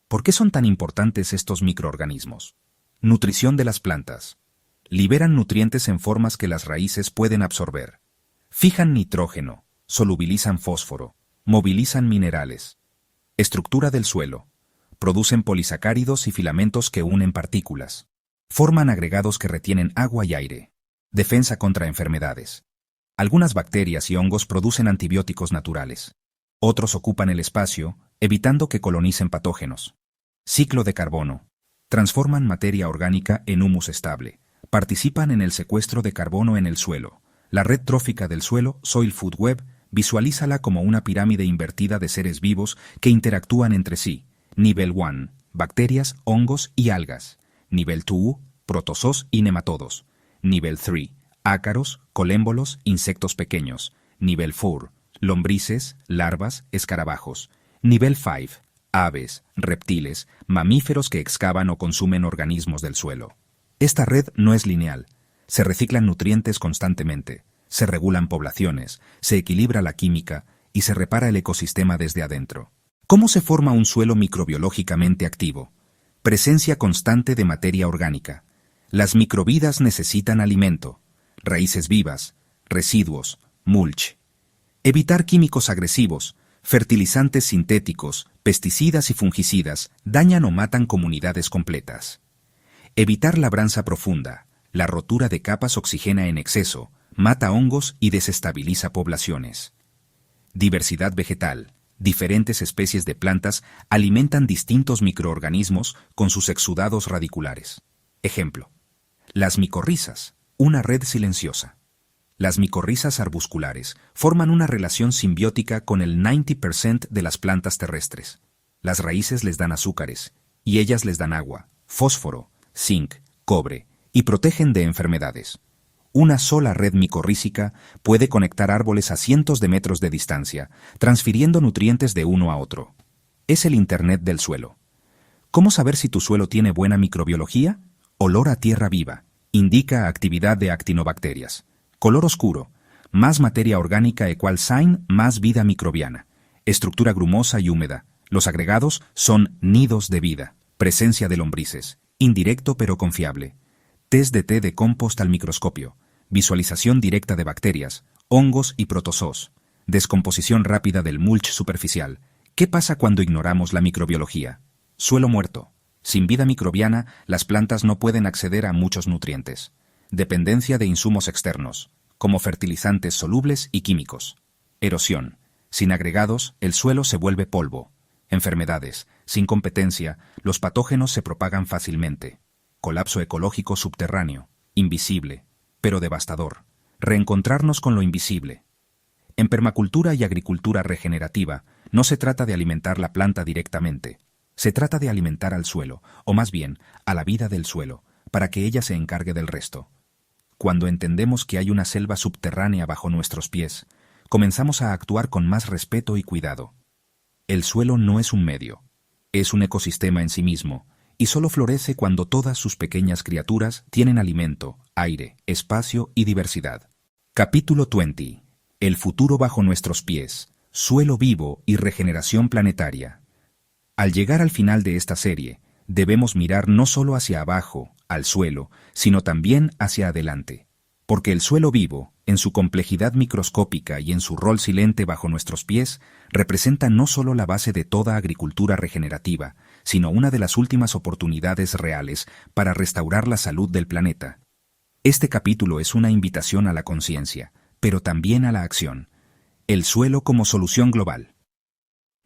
¿Por qué son tan importantes estos microorganismos? Nutrición de las plantas. Liberan nutrientes en formas que las raíces pueden absorber. Fijan nitrógeno, solubilizan fósforo, movilizan minerales. Estructura del suelo. Producen polisacáridos y filamentos que unen partículas. Forman agregados que retienen agua y aire. Defensa contra enfermedades. Algunas bacterias y hongos producen antibióticos naturales. Otros ocupan el espacio, evitando que colonicen patógenos. Ciclo de carbono. Transforman materia orgánica en humus estable. Participan en el secuestro de carbono en el suelo. La red trófica del suelo, Soil Food Web, visualízala como una pirámide invertida de seres vivos que interactúan entre sí. Nivel 1, bacterias, hongos y algas. Nivel 2, protozoos y nematodos. Nivel 3, ácaros, colémbolos, insectos pequeños. Nivel 4, lombrices, larvas, escarabajos. Nivel 5, aves, reptiles, mamíferos que excavan o consumen organismos del suelo. Esta red no es lineal. Se reciclan nutrientes constantemente, se regulan poblaciones, se equilibra la química y se repara el ecosistema desde adentro. ¿Cómo se forma un suelo microbiológicamente activo? Presencia constante de materia orgánica. Las microvidas necesitan alimento, raíces vivas, residuos, mulch. Evitar químicos agresivos, fertilizantes sintéticos, pesticidas y fungicidas dañan o matan comunidades completas. Evitar labranza profunda. La rotura de capas oxigena en exceso, mata hongos y desestabiliza poblaciones. Diversidad vegetal. Diferentes especies de plantas alimentan distintos microorganismos con sus exudados radiculares. Ejemplo: las micorrizas, una red silenciosa. Las micorrizas arbusculares forman una relación simbiótica con el 90% de las plantas terrestres. Las raíces les dan azúcares, y ellas les dan agua, fósforo, zinc, cobre, y protegen de enfermedades. Una sola red micorrícica puede conectar árboles a cientos de metros de distancia, transfiriendo nutrientes de uno a otro. Es el Internet del suelo. ¿Cómo saber si tu suelo tiene buena microbiología? Olor a tierra viva. Indica actividad de actinobacterias. Color oscuro. Más materia orgánica = sign, más vida microbiana. Estructura grumosa y húmeda. Los agregados son nidos de vida. Presencia de lombrices. Indirecto pero confiable. Test de té de compost al microscopio. Visualización directa de bacterias, hongos y protozoos. Descomposición rápida del mulch superficial. ¿Qué pasa cuando ignoramos la microbiología? Suelo muerto. Sin vida microbiana, las plantas no pueden acceder a muchos nutrientes. Dependencia de insumos externos, como fertilizantes solubles y químicos. Erosión. Sin agregados, el suelo se vuelve polvo. Enfermedades. Sin competencia, los patógenos se propagan fácilmente. Colapso ecológico subterráneo. Invisible, pero devastador. Reencontrarnos con lo invisible. En permacultura y agricultura regenerativa, no se trata de alimentar la planta directamente. Se trata de alimentar al suelo, o más bien, a la vida del suelo, para que ella se encargue del resto. Cuando entendemos que hay una selva subterránea bajo nuestros pies, comenzamos a actuar con más respeto y cuidado. El suelo no es un medio, es un ecosistema en sí mismo, y solo florece cuando todas sus pequeñas criaturas tienen alimento, aire, espacio y diversidad. Capítulo 20. El futuro bajo nuestros pies, suelo vivo y regeneración planetaria. Al llegar al final de esta serie, debemos mirar no solo hacia abajo, al suelo, sino también hacia adelante. Porque el suelo vivo, en su complejidad microscópica y en su rol silente bajo nuestros pies, representa no solo la base de toda agricultura regenerativa, sino una de las últimas oportunidades reales para restaurar la salud del planeta. Este capítulo es una invitación a la conciencia, pero también a la acción. El suelo como solución global.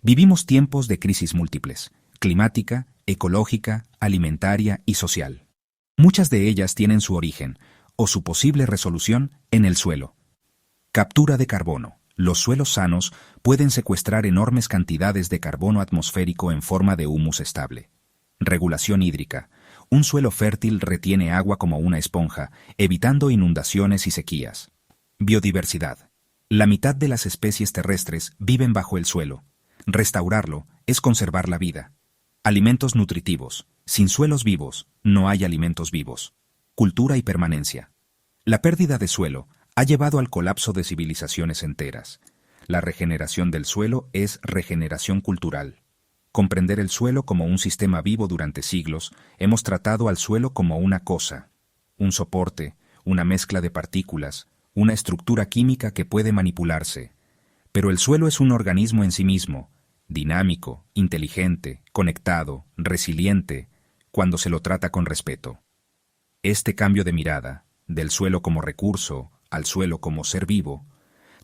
Vivimos tiempos de crisis múltiples: climática, ecológica, alimentaria y social. Muchas de ellas tienen su origen, o su posible resolución, en el suelo. Captura de carbono. Los suelos sanos pueden secuestrar enormes cantidades de carbono atmosférico en forma de humus estable. Regulación hídrica. Un suelo fértil retiene agua como una esponja, evitando inundaciones y sequías. Biodiversidad. La mitad de las especies terrestres viven bajo el suelo. Restaurarlo es conservar la vida. Alimentos nutritivos. Sin suelos vivos, no hay alimentos vivos. Cultura y permanencia. La pérdida de suelo ha llevado al colapso de civilizaciones enteras. La regeneración del suelo es regeneración cultural. Comprender el suelo como un sistema vivo durante siglos, hemos tratado al suelo como una cosa, un soporte, una mezcla de partículas, una estructura química que puede manipularse. Pero el suelo es un organismo en sí mismo, dinámico, inteligente, conectado, resiliente, cuando se lo trata con respeto. Este cambio de mirada, del suelo como recurso al suelo como ser vivo,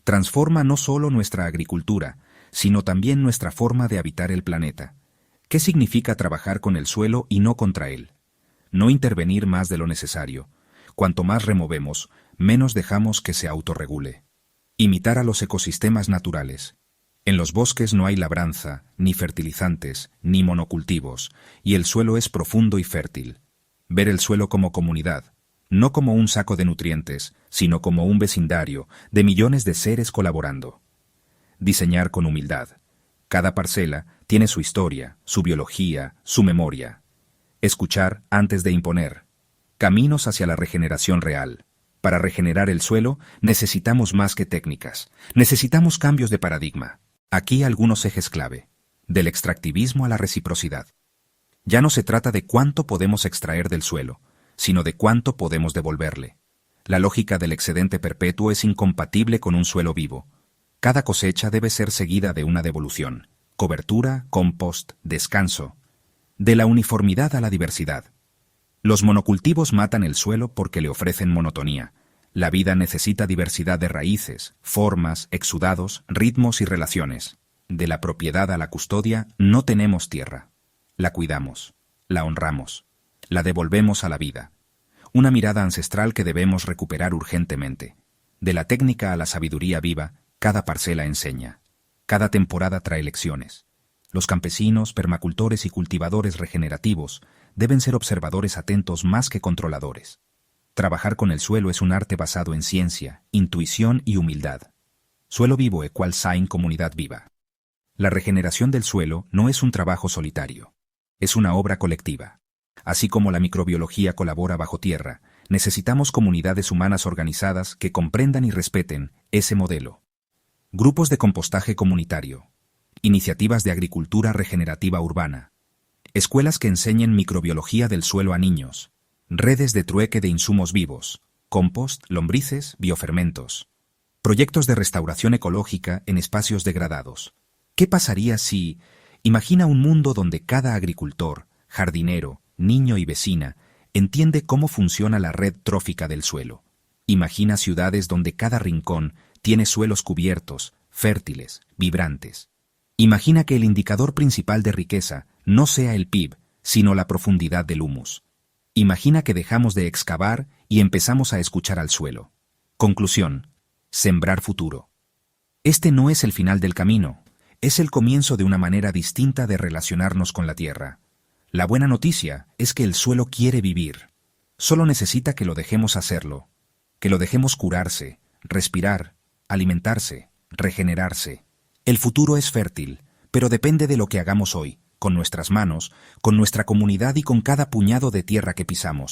transforma no solo nuestra agricultura, sino también nuestra forma de habitar el planeta. ¿Qué significa trabajar con el suelo y no contra él? No intervenir más de lo necesario. Cuanto más removemos, menos dejamos que se autorregule. Imitar a los ecosistemas naturales. En los bosques no hay labranza, ni fertilizantes, ni monocultivos, y el suelo es profundo y fértil. Ver el suelo como comunidad, no como un saco de nutrientes, sino como un vecindario de millones de seres colaborando. Diseñar con humildad. Cada parcela tiene su historia, su biología, su memoria. Escuchar antes de imponer. Caminos hacia la regeneración real. Para regenerar el suelo necesitamos más que técnicas. Necesitamos cambios de paradigma. Aquí algunos ejes clave. Del extractivismo a la reciprocidad. Ya no se trata de cuánto podemos extraer del suelo, sino de cuánto podemos devolverle. La lógica del excedente perpetuo es incompatible con un suelo vivo. Cada cosecha debe ser seguida de una devolución, cobertura, compost, descanso. De la uniformidad a la diversidad. Los monocultivos matan el suelo porque le ofrecen monotonía. La vida necesita diversidad de raíces, formas, exudados, ritmos y relaciones. De la propiedad a la custodia no tenemos tierra. La cuidamos, la honramos, la devolvemos a la vida. Una mirada ancestral que debemos recuperar urgentemente. De la técnica a la sabiduría viva, cada parcela enseña. Cada temporada trae lecciones. Los campesinos, permacultores y cultivadores regenerativos deben ser observadores atentos más que controladores. Trabajar con el suelo es un arte basado en ciencia, intuición y humildad. Suelo vivo equal sign comunidad viva. La regeneración del suelo no es un trabajo solitario. Es una obra colectiva. Así como la microbiología colabora bajo tierra, necesitamos comunidades humanas organizadas que comprendan y respeten ese modelo. Grupos de compostaje comunitario. Iniciativas de agricultura regenerativa urbana. Escuelas que enseñen microbiología del suelo a niños. Redes de trueque de insumos vivos. Compost, lombrices, biofermentos. Proyectos de restauración ecológica en espacios degradados. ¿Qué pasaría si... Imagina un mundo donde cada agricultor, jardinero, niño y vecina entiende cómo funciona la red trófica del suelo. Imagina ciudades donde cada rincón tiene suelos cubiertos, fértiles, vibrantes. Imagina que el indicador principal de riqueza no sea el PIB, sino la profundidad del humus. Imagina que dejamos de excavar y empezamos a escuchar al suelo. Conclusión: sembrar futuro. Este no es el final del camino, es el comienzo de una manera distinta de relacionarnos con la tierra. La buena noticia es que el suelo quiere vivir. Solo necesita que lo dejemos hacerlo, que lo dejemos curarse, respirar, alimentarse, regenerarse. El futuro es fértil, pero depende de lo que hagamos hoy, con nuestras manos, con nuestra comunidad y con cada puñado de tierra que pisamos.